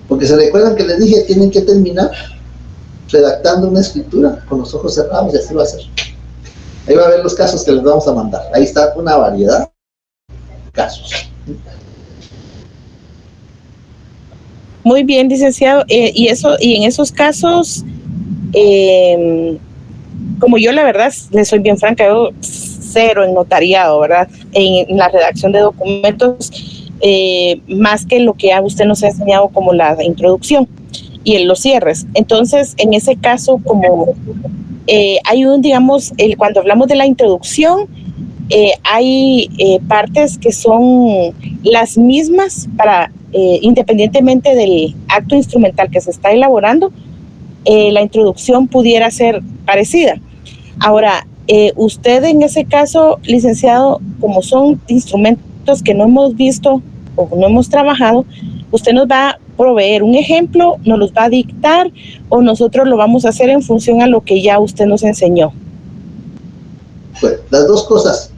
Porque se recuerdan que les dije, tienen que terminar redactando una escritura con los ojos cerrados, y así va a ser. Ahí va a ver los casos que les vamos a mandar. Ahí está una variedad de casos.
Muy bien, licenciado. Y en esos casos, como yo la verdad le soy bien franca, yo cero en notariado, ¿verdad? En la redacción de documentos, más que lo que usted nos ha enseñado como la introducción y en los cierres. Entonces, en ese caso, como hay digamos, cuando hablamos de la introducción, hay partes que son las mismas para, independientemente del acto instrumental que se está elaborando, la introducción pudiera ser parecida. Ahora, usted en ese caso, licenciado, como son instrumentos que no hemos visto o no hemos trabajado, usted nos va a proveer un ejemplo, nos los va a dictar, o nosotros lo vamos a hacer en función a lo que ya usted nos enseñó.
Bueno, las dos cosas.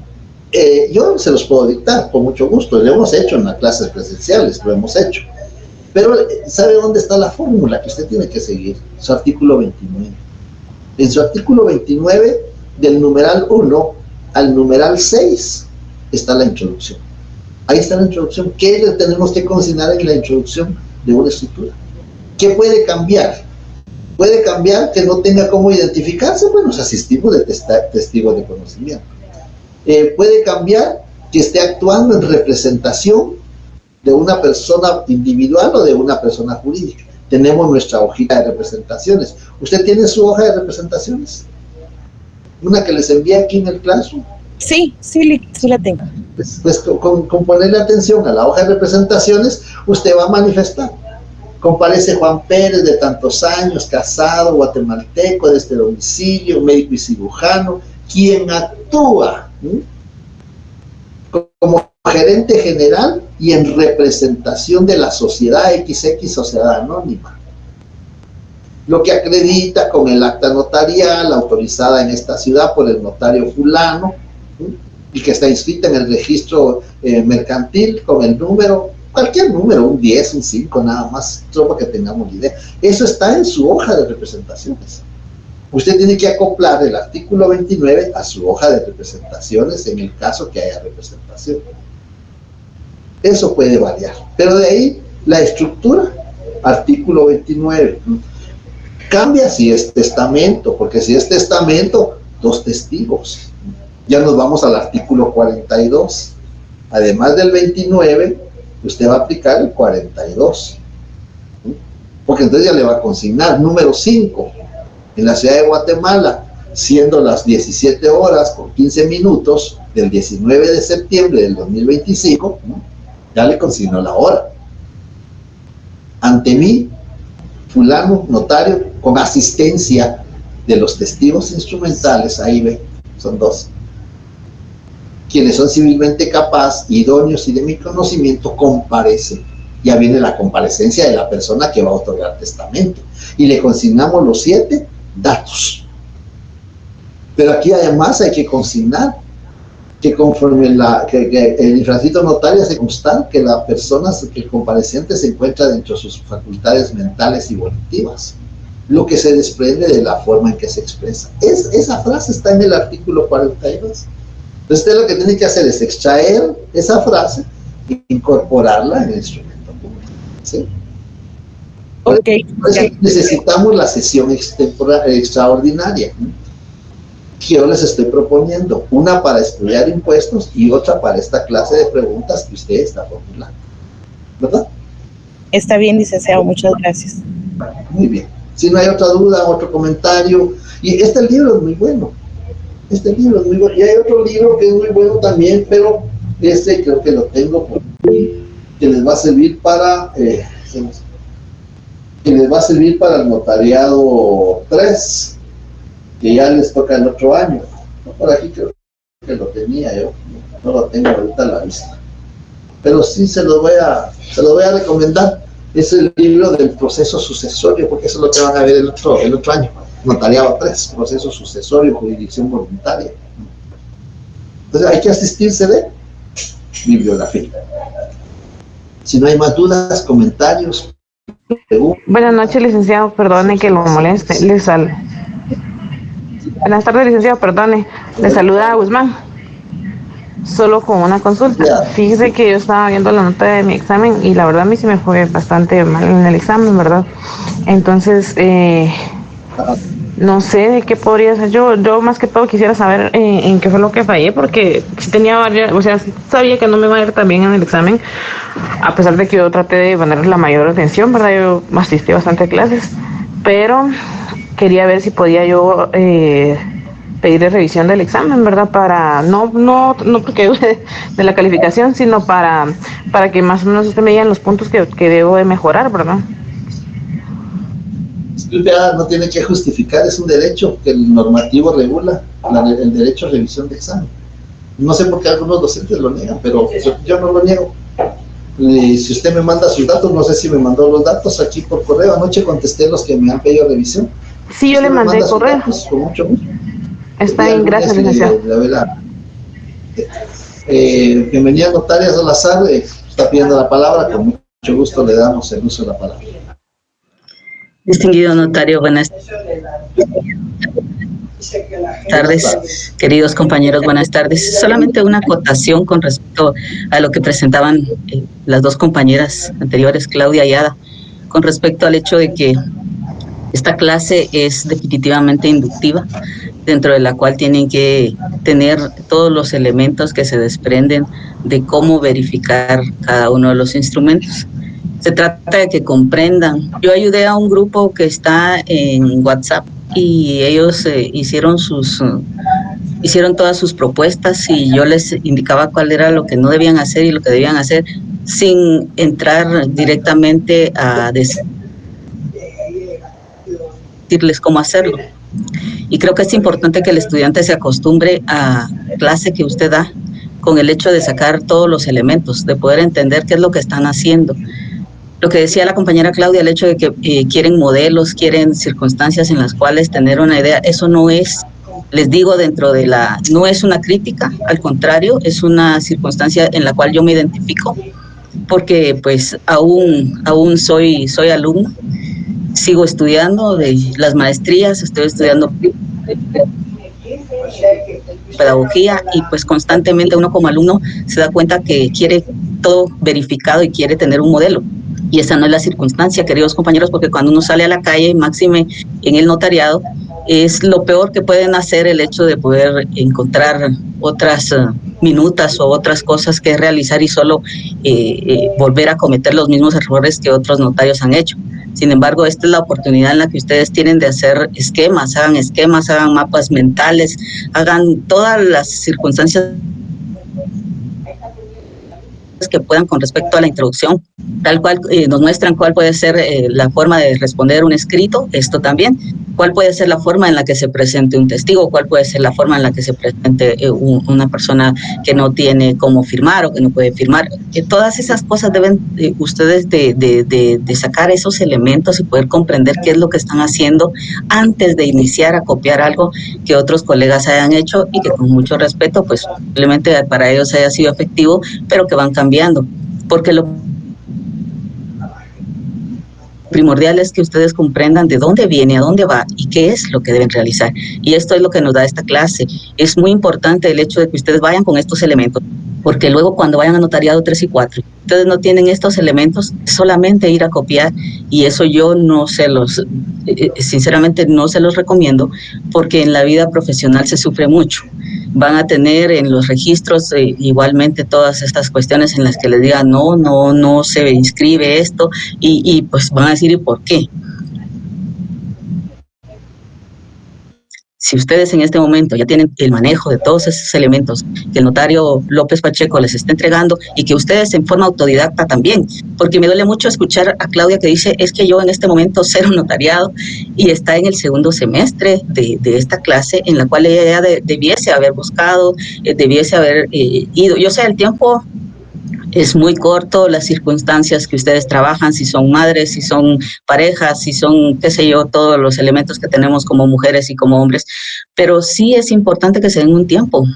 Yo se los puedo dictar con mucho gusto, lo hemos hecho en las clases presenciales, lo hemos hecho, pero ¿sabe dónde está la fórmula que usted tiene que seguir? Su artículo 29. En su artículo 29, del numeral 1 al numeral 6 está la introducción. Ahí está la introducción. ¿Qué tenemos que consignar en la introducción de una escritura? ¿Qué puede cambiar? Puede cambiar que no tenga cómo identificarse. Bueno, nos asistimos de testigos de conocimiento. Puede cambiar que esté actuando en representación de una persona individual o de una persona jurídica. Tenemos nuestra hojita de representaciones. ¿Usted tiene su hoja de representaciones? ¿Una que les envié aquí en el Classroom?
Sí la tengo.
Pues con ponerle atención a la hoja de representaciones, usted va a manifestar. Comparece Juan Pérez, de tantos años, casado, guatemalteco, de este domicilio, médico y cirujano, quien actúa como gerente general y en representación de la sociedad XX, sociedad anónima, lo que acredita con el acta notarial autorizada en esta ciudad por el notario fulano, y que está inscrita en el registro mercantil con el número, cualquier número, un 10, un 5, nada más, solo para que tengamos idea. Eso está en su hoja de representaciones. Usted tiene que acoplar el artículo 29 a su hoja de representaciones en el caso que haya representación. Eso puede variar, pero de ahí la estructura, artículo 29. Cambia si es testamento, porque si es testamento, 2 testigos. Ya nos vamos al artículo 42. Además del 29, usted va a aplicar el 42. Porque entonces ya le va a consignar. Número 5. En la ciudad de Guatemala, siendo las 17 horas con 15 minutos del 19 de septiembre del 2025, ya le consignó la hora. Ante mí, fulano, notario, con asistencia de los testigos instrumentales, ahí ve, son 2, quienes son civilmente capaces, idóneos y de mi conocimiento comparecen. Ya viene la comparecencia de la persona que va a otorgar testamento. Y le consignamos los 7 datos. Pero aquí además hay que consignar que conforme que el infracito notario hace constar que la persona, que el compareciente se encuentra dentro de sus facultades mentales y volitivas, lo que se desprende de la forma en que se expresa. Esa frase está en el artículo 42. Entonces usted lo que tiene que hacer es extraer esa frase e incorporarla en el instrumento público, ¿sí?
Okay.
Por eso necesitamos la sesión extraordinaria, ¿no?, que yo les estoy proponiendo, una para estudiar impuestos y otra para esta clase de preguntas que usted está formulando, ¿verdad?
Está bien, licenciado, muchas gracias.
Muy bien. Si no hay otra duda, otro comentario, y este libro es muy bueno, y hay otro libro que es muy bueno también, pero este creo que lo tengo por aquí, que les va a servir para el notariado 3, que ya les toca el otro año. Por aquí creo que lo tenía yo, no lo tengo ahorita a la vista, pero sí se lo voy a recomendar. Es el libro del proceso sucesorio, porque eso es lo que van a ver el otro año, notariado 3, proceso sucesorio, jurisdicción voluntaria. Entonces hay que asistirse de bibliografía. Si no hay más dudas, comentarios, preguntas.
Buenas noches, licenciado, perdone que lo moleste. Buenas tardes, licenciado, perdone. Le saluda a Guzmán. Solo con una consulta. Fíjese que yo estaba viendo la nota de mi examen y la verdad a mí sí me fue bastante mal en el examen, ¿verdad? Entonces, no sé de qué podría hacer yo. Yo más que todo quisiera saber en qué fue lo que fallé, porque si tenía varias, o sea, sabía que no me iba a ir tan bien en el examen, a pesar de que yo traté de poner la mayor atención, ¿verdad? Yo asistí bastante a clases, pero quería ver si podía yo pedir revisión del examen, ¿verdad? Para, no porque de la calificación, sino para que más o menos usted me diga los puntos que debo de mejorar, ¿verdad?
No tiene que justificar, es un derecho que el normativo regula, el derecho a revisión de examen. No sé por qué algunos docentes lo niegan, pero yo no lo niego. Si usted me manda sus datos, no sé si me mandó los datos aquí por correo, anoche contesté los que me han pedido revisión.
Sí, yo le mandé correo.
Datos, con mucho gusto.
Está bien, gracias, licenciado.
Bienvenida, notaria Salazar, está pidiendo la palabra, con mucho gusto le damos el uso de la palabra.
Distinguido notario, buenas tardes, queridos compañeros, buenas tardes. Solamente una acotación con respecto a lo que presentaban las dos compañeras anteriores, Claudia y Ada, con respecto al hecho de que esta clase es definitivamente inductiva, dentro de la cual tienen que tener todos los elementos que se desprenden de cómo verificar cada uno de los instrumentos. Se trata de que comprendan. Yo ayudé a un grupo que está en WhatsApp y ellos hicieron todas sus propuestas y yo les indicaba cuál era lo que no debían hacer y lo que debían hacer sin entrar directamente a decirles cómo hacerlo. Y creo que es importante que el estudiante se acostumbre a la clase que usted da con el hecho de sacar todos los elementos, de poder entender qué es lo que están haciendo. Lo que decía la compañera Claudia, el hecho de que quieren modelos, quieren circunstancias en las cuales tener una idea, eso no es, les digo, no es una crítica, al contrario, es una circunstancia en la cual yo me identifico, porque pues aún soy alumno, sigo estudiando de las maestrías, estoy estudiando pedagogía y pues constantemente uno como alumno se da cuenta que quiere todo verificado y quiere tener un modelo. Y esa no es la circunstancia, queridos compañeros, porque cuando uno sale a la calle, máxime en el notariado, es lo peor que pueden hacer el hecho de poder encontrar otras minutas o otras cosas que realizar y solo volver a cometer los mismos errores que otros notarios han hecho. Sin embargo, esta es la oportunidad en la que ustedes tienen de hacer esquemas, hagan mapas mentales, hagan todas las circunstancias que puedan con respecto a la introducción, tal cual nos muestran cuál puede ser la forma de responder un escrito, esto también, ¿Cuál puede ser la forma en la que se presente un testigo? ¿Cuál puede ser la forma en la que se presente una persona que no tiene cómo firmar o que no puede firmar? Todas esas cosas deben ustedes de sacar esos elementos y poder comprender qué es lo que están haciendo antes de iniciar a copiar algo que otros colegas hayan hecho y que con mucho respeto, pues simplemente para ellos haya sido efectivo, pero que van cambiando. Porque lo primordial es que ustedes comprendan de dónde viene, a dónde va y qué es lo que deben realizar. Y esto es lo que nos da esta clase. Es muy importante el hecho de que ustedes vayan con estos elementos, porque luego cuando vayan a notariado 3 y 4, ustedes no tienen estos elementos, solamente ir a copiar, y eso yo no se los, sinceramente no se los recomiendo, porque en la vida profesional se sufre mucho. Van a tener en los registros igualmente todas estas cuestiones en las que les digan no se inscribe esto, y pues van a decir, ¿y por qué? Si ustedes en este momento ya tienen el manejo de todos esos elementos que el notario López Pacheco les está entregando y que ustedes en forma autodidacta también, porque me duele mucho escuchar a Claudia que dice, es que yo en este momento cero notariado, y está en el segundo semestre de esta clase en la cual ella ya debiese haber buscado, debiese haber ido. Yo sé, el tiempo es muy corto, las circunstancias que ustedes trabajan, si son madres, si son parejas, si son, qué sé yo, todos los elementos que tenemos como mujeres y como hombres, pero sí es importante que se den un tiempo.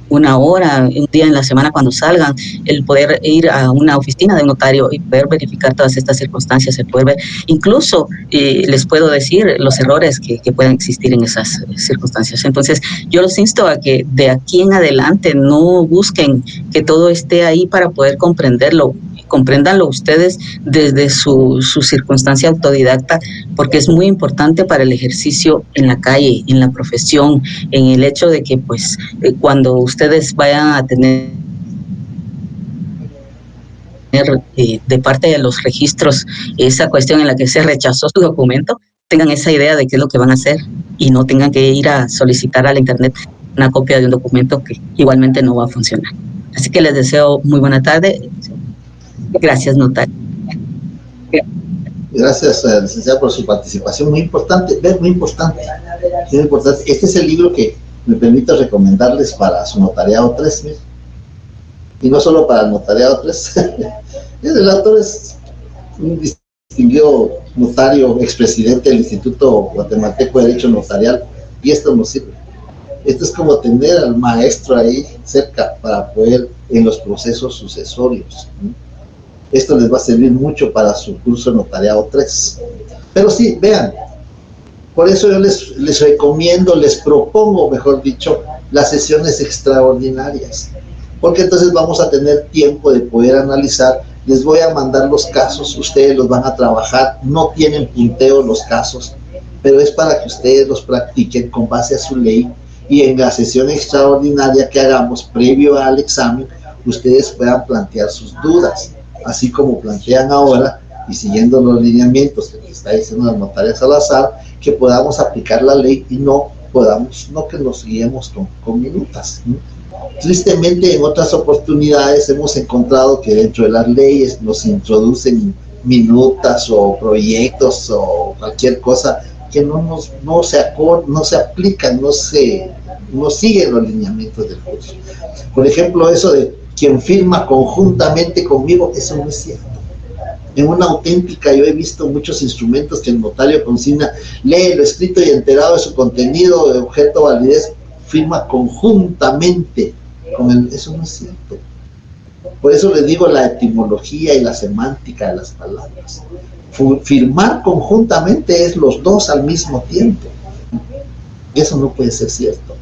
Una hora, un día en la semana cuando salgan, el poder ir a una oficina de un notario y poder verificar todas estas circunstancias, el poder ver, incluso les puedo decir los errores que pueden existir en esas circunstancias. Entonces, yo los insto a que de aquí en adelante no busquen que todo esté ahí para poder comprenderlo. Compréndanlo ustedes desde su circunstancia autodidacta, porque es muy importante para el ejercicio en la calle, en la profesión, en el hecho de que pues cuando ustedes vayan a tener de parte de los registros esa cuestión en la que se rechazó su documento, tengan esa idea de qué es lo que van a hacer y no tengan que ir a solicitar a la internet una copia de un documento que igualmente no va a funcionar. Así que les deseo muy buena tarde. Gracias, notario.
Gracias, licenciada, por su participación. Muy importante, muy importante. Este es el libro que me permite recomendarles para su notariado 3, ¿ves? Y no solo para el notariado 3. El autor es un distinguido notario, expresidente del Instituto Guatemalteco de Derecho Notarial, y esto nos sirve. Esto es como tener al maestro ahí cerca para poder en los procesos sucesorios, ¿no? Esto les va a servir mucho para su curso notariado 3. Pero sí, vean, por eso yo les recomiendo, les propongo, mejor dicho, las sesiones extraordinarias, porque entonces vamos a tener tiempo de poder analizar. Les voy a mandar los casos, ustedes los van a trabajar, no tienen punteo los casos, pero es para que ustedes los practiquen con base a su ley, y en la sesión extraordinaria que hagamos previo al examen, ustedes puedan plantear sus dudas, así como plantean ahora, y siguiendo los lineamientos que está diciendo la notaria Salazar, que podamos aplicar la ley y no que nos guiemos con minutas, ¿no? Tristemente, en otras oportunidades hemos encontrado que dentro de las leyes nos introducen minutas o proyectos o cualquier cosa que no se aplican, no siguen los lineamientos del curso. Por ejemplo, eso de quien firma conjuntamente conmigo, eso no es cierto. En una auténtica yo he visto muchos instrumentos que el notario consigna, lee lo escrito y enterado de su contenido, de objeto, validez, firma conjuntamente con él. Eso no es cierto. Por eso les digo la etimología y la semántica de las palabras. Firmar conjuntamente es los dos al mismo tiempo. Eso no puede ser cierto.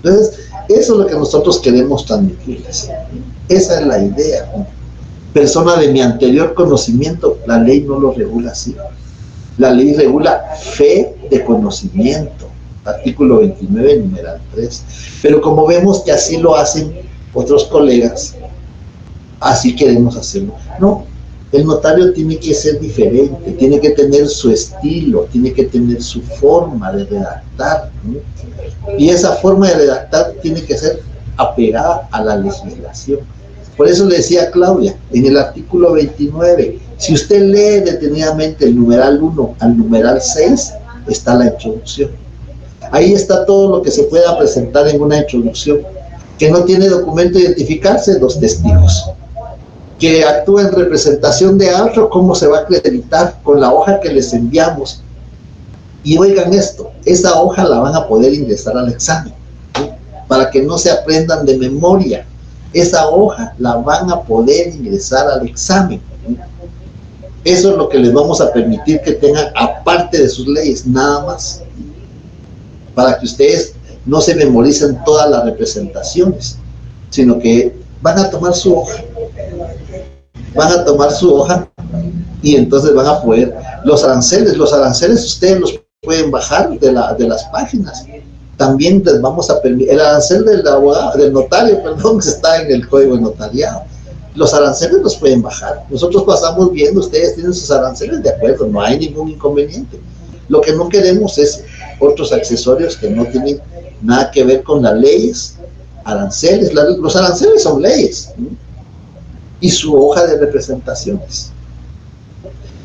Entonces, eso es lo que nosotros queremos transmitirles. Esa es la idea. Persona de mi anterior conocimiento, la ley no lo regula así. La ley regula fe de conocimiento, artículo 29, numeral 3. Pero como vemos que así lo hacen otros colegas, así queremos hacerlo. No, el notario tiene que ser diferente, tiene que tener su estilo, tiene que tener su forma de redactar, ¿no? Y esa forma de redactar tiene que ser apegada a la legislación. Por eso le decía a Claudia, en el artículo 29, si usted lee detenidamente el numeral 1 al numeral 6, está la introducción. Ahí está todo lo que se pueda presentar en una introducción. Que no tiene documento de identificarse, los testigos. Que actúa en representación de otro, ¿cómo se va a acreditar? Con la hoja que les enviamos. Y oigan esto, esa hoja la van a poder ingresar al examen, ¿sí? Para que no se aprendan de memoria. Esa hoja la van a poder ingresar al examen, ¿sí? Eso es lo que les vamos a permitir que tengan, aparte de sus leyes, nada más. Para que ustedes no se memoricen todas las representaciones, sino que van a tomar su hoja. Van a tomar su hoja y entonces van a poder, los aranceles ustedes los pueden bajar de las páginas. También les vamos a permitir, el arancel del notario, perdón, que está en el código de notariado. Los aranceles los pueden bajar. Nosotros pasamos viendo, ustedes tienen sus aranceles, de acuerdo, no hay ningún inconveniente. Lo que no queremos es otros accesorios que no tienen nada que ver con las leyes, aranceles. Los aranceles son leyes, ¿no? Y su hoja de representaciones.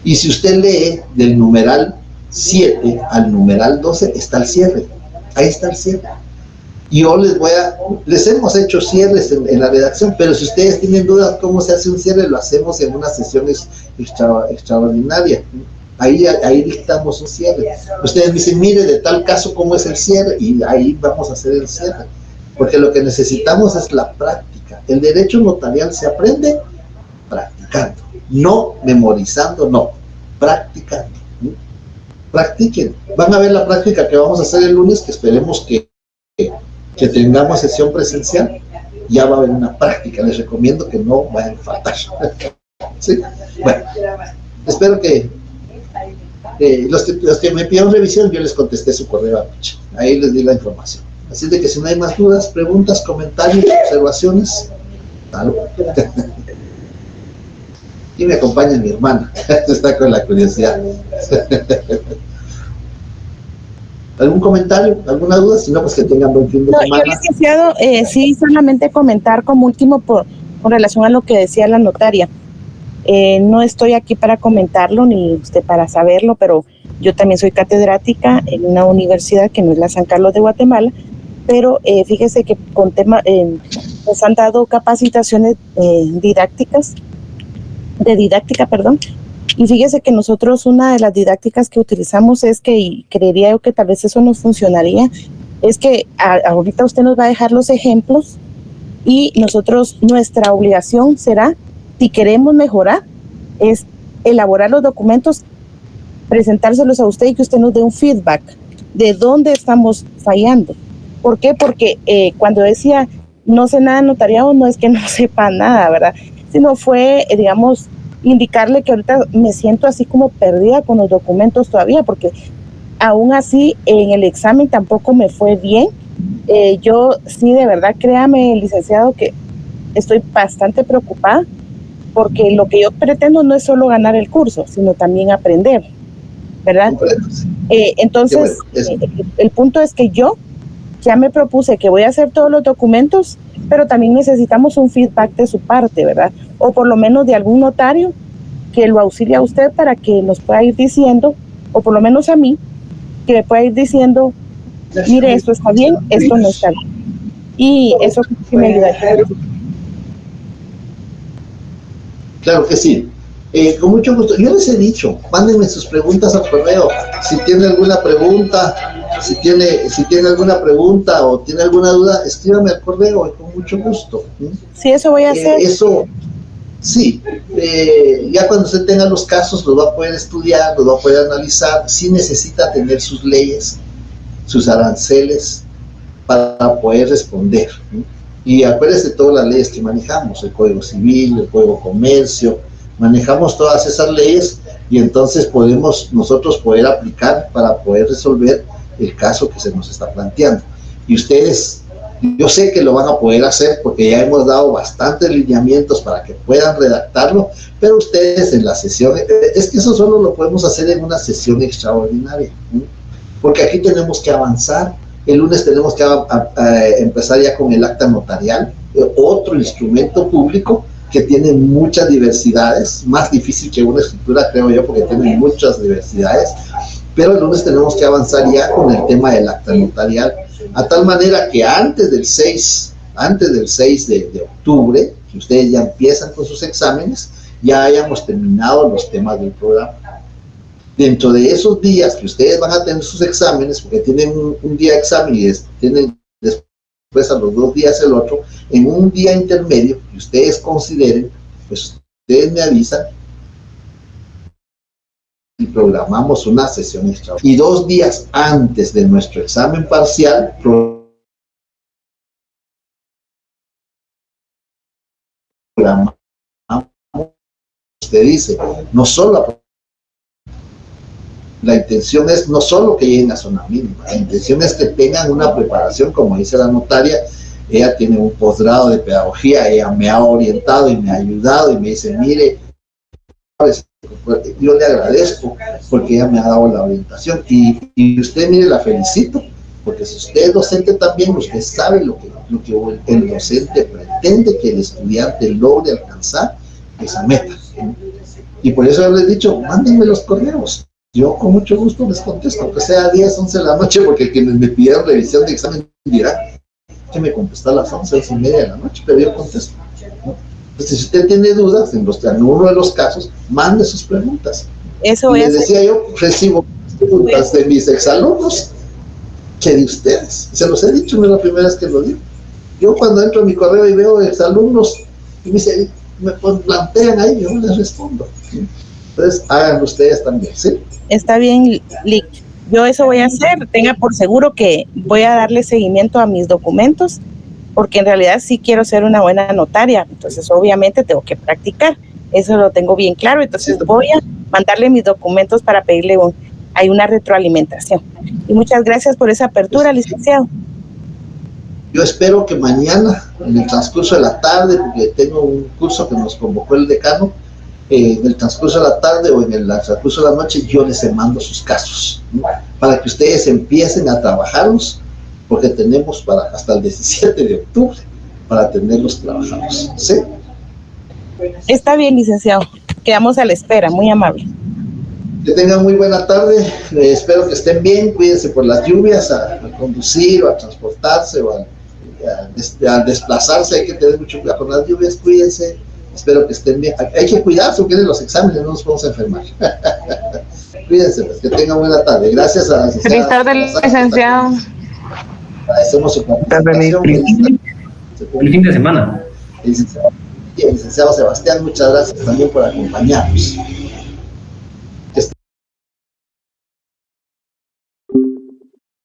Y si usted lee del numeral 7 al numeral 12, está el cierre. Ahí está el cierre. Y yo les hemos hecho cierres en la redacción, pero si ustedes tienen dudas cómo se hace un cierre, lo hacemos en una sesión extraordinaria. Ahí dictamos un cierre. Ustedes dicen, mire, de tal caso, ¿cómo es el cierre? Y ahí vamos a hacer el cierre. Porque lo que necesitamos es la práctica. El derecho notarial se aprende practicando, no memorizando, no, practicando. Practiquen. Van a ver la práctica que vamos a hacer el lunes, que esperemos que tengamos sesión presencial. Ya va a haber una práctica. Les recomiendo que no vayan a faltar. ¿Sí? Bueno, espero que los que me pidieron revisión, yo les contesté su correo anoche. Ahí les di la información. Así de que si no hay más dudas, preguntas, comentarios, observaciones, ¿algo? Y me acompaña mi hermana, está con la curiosidad. ¿Algún comentario? ¿Alguna duda? Si no, pues que tengan buen fin de semana.
Yo, licenciado, sí, solamente comentar como último con relación a lo que decía la notaria. No estoy aquí para comentarlo ni usted para saberlo, pero yo también soy catedrática en una universidad que no es la San Carlos de Guatemala, pero fíjese que nos han dado capacitaciones de didáctica, y fíjese que nosotros una de las didácticas que utilizamos es que, y creería yo que tal vez eso nos funcionaría, es que ahorita usted nos va a dejar los ejemplos y nosotros, nuestra obligación será, si queremos mejorar, es elaborar los documentos, presentárselos a usted y que usted nos dé un feedback de dónde estamos fallando. ¿Por qué? Porque cuando decía no sé nada de notariado, no es que no sepa nada, ¿verdad? Sino fue, digamos, indicarle que ahorita me siento así como perdida con los documentos todavía, porque aún así en el examen tampoco me fue bien. Yo sí, de verdad, créame, licenciado, que estoy bastante preocupada, porque lo que yo pretendo no es solo ganar el curso, sino también aprender, ¿verdad? Entonces, el punto es que yo ya me propuse que voy a hacer todos los documentos, pero también necesitamos un feedback de su parte, ¿verdad? O por lo menos de algún notario que lo auxilie a usted para que nos pueda ir diciendo, o por lo menos a mí, que me pueda ir diciendo, mire, esto está bien, esto no está bien. Y eso sí me ayudaría.
Claro que sí. Con mucho gusto. Yo les he dicho, mándenme sus preguntas al correo. Si tiene alguna pregunta, si tiene alguna pregunta o tiene alguna duda, escríbame al correo y con mucho gusto.
Sí, eso voy a hacer.
Eso, sí. Ya cuando usted tenga los casos, los va a poder estudiar, los va a poder analizar. Sí necesita tener sus leyes, sus aranceles para poder responder. Y acuérdese de todas las leyes que manejamos, el Código Civil, el Código Comercio, manejamos todas esas leyes y entonces podemos nosotros poder aplicar para poder resolver el caso que se nos está planteando. Y ustedes, yo sé que lo van a poder hacer porque ya hemos dado bastantes lineamientos para que puedan redactarlo, pero ustedes en la sesión, es que eso solo lo podemos hacer en una sesión extraordinaria, ¿sí? Porque aquí tenemos que avanzar. El lunes tenemos que empezar ya con el acta notarial, otro instrumento público que tiene muchas diversidades, más difícil que una escritura, creo yo, porque tiene muchas diversidades, pero el lunes tenemos que avanzar ya con el tema del acta notarial, a tal manera que antes del 6 de octubre, que ustedes ya empiezan con sus exámenes, ya hayamos terminado los temas del programa. Dentro de esos días que ustedes van a tener sus exámenes, porque tienen un día de examen y tienen después a los 2 días el otro, en un día intermedio que ustedes consideren, pues ustedes me avisan y programamos una sesión extra. Y 2 días antes de nuestro examen parcial, programamos, usted dice, no solo la intención es no solo que lleguen a zona mínima, la intención es que tengan una preparación, como dice la notaria, ella tiene un posgrado de pedagogía, ella me ha orientado y me ha ayudado y me dice, mire, yo le agradezco porque ella me ha dado la orientación y usted, mire, la felicito, porque si usted es docente también, usted sabe lo que el docente pretende que el estudiante logre alcanzar esa meta. Y por eso yo les he dicho, mándenme los correos. Yo con mucho gusto les contesto, aunque sea 10, 11 de la noche, porque quienes me pidieron revisión de examen dirán que me contesta a las 11, 11:30 de la noche, pero yo contesto, ¿no? Entonces, si usted tiene dudas, en uno de los casos, mande sus preguntas.
Eso
y
es.
les decía yo, recibo preguntas de mis exalumnos que de ustedes. Se los he dicho, no es la primera vez que lo digo. Yo cuando entro a mi correo y veo exalumnos, y me plantean ahí, yo les respondo, ¿sí? Entonces, háganlo ustedes también, ¿sí?
Está bien, Lick. Yo eso voy a hacer. Tenga por seguro que voy a darle seguimiento a mis documentos, porque en realidad sí quiero ser una buena notaria. Entonces, obviamente, tengo que practicar. Eso lo tengo bien claro. Entonces, voy a mandarle mis documentos para pedirle hay una retroalimentación. Y muchas gracias por esa apertura, licenciado.
Yo espero que mañana, en el transcurso de la tarde, porque tengo un curso que nos convocó el decano, en el transcurso de la tarde o en el transcurso de la noche, yo les mando sus casos, ¿no? Para que ustedes empiecen a trabajarlos, porque tenemos hasta el 17 de octubre para tenerlos trabajados, ¿sí?
Está bien, licenciado. Quedamos a la espera, muy amable.
Que tengan muy buena tarde, espero que estén bien, cuídense por las lluvias, a conducir o a transportarse o a desplazarse, hay que tener mucho cuidado con las lluvias, cuídense. Espero que estén bien. Hay que cuidarse porque en los exámenes no nos podemos enfermar. Cuídense, pues, que tengan buena tarde. Gracias a la
licenciada. Feliz tarde, licenciado.
Agradecemos su participación.
Feliz fin de semana.
Licenciado Sebastián, muchas gracias también por acompañarnos.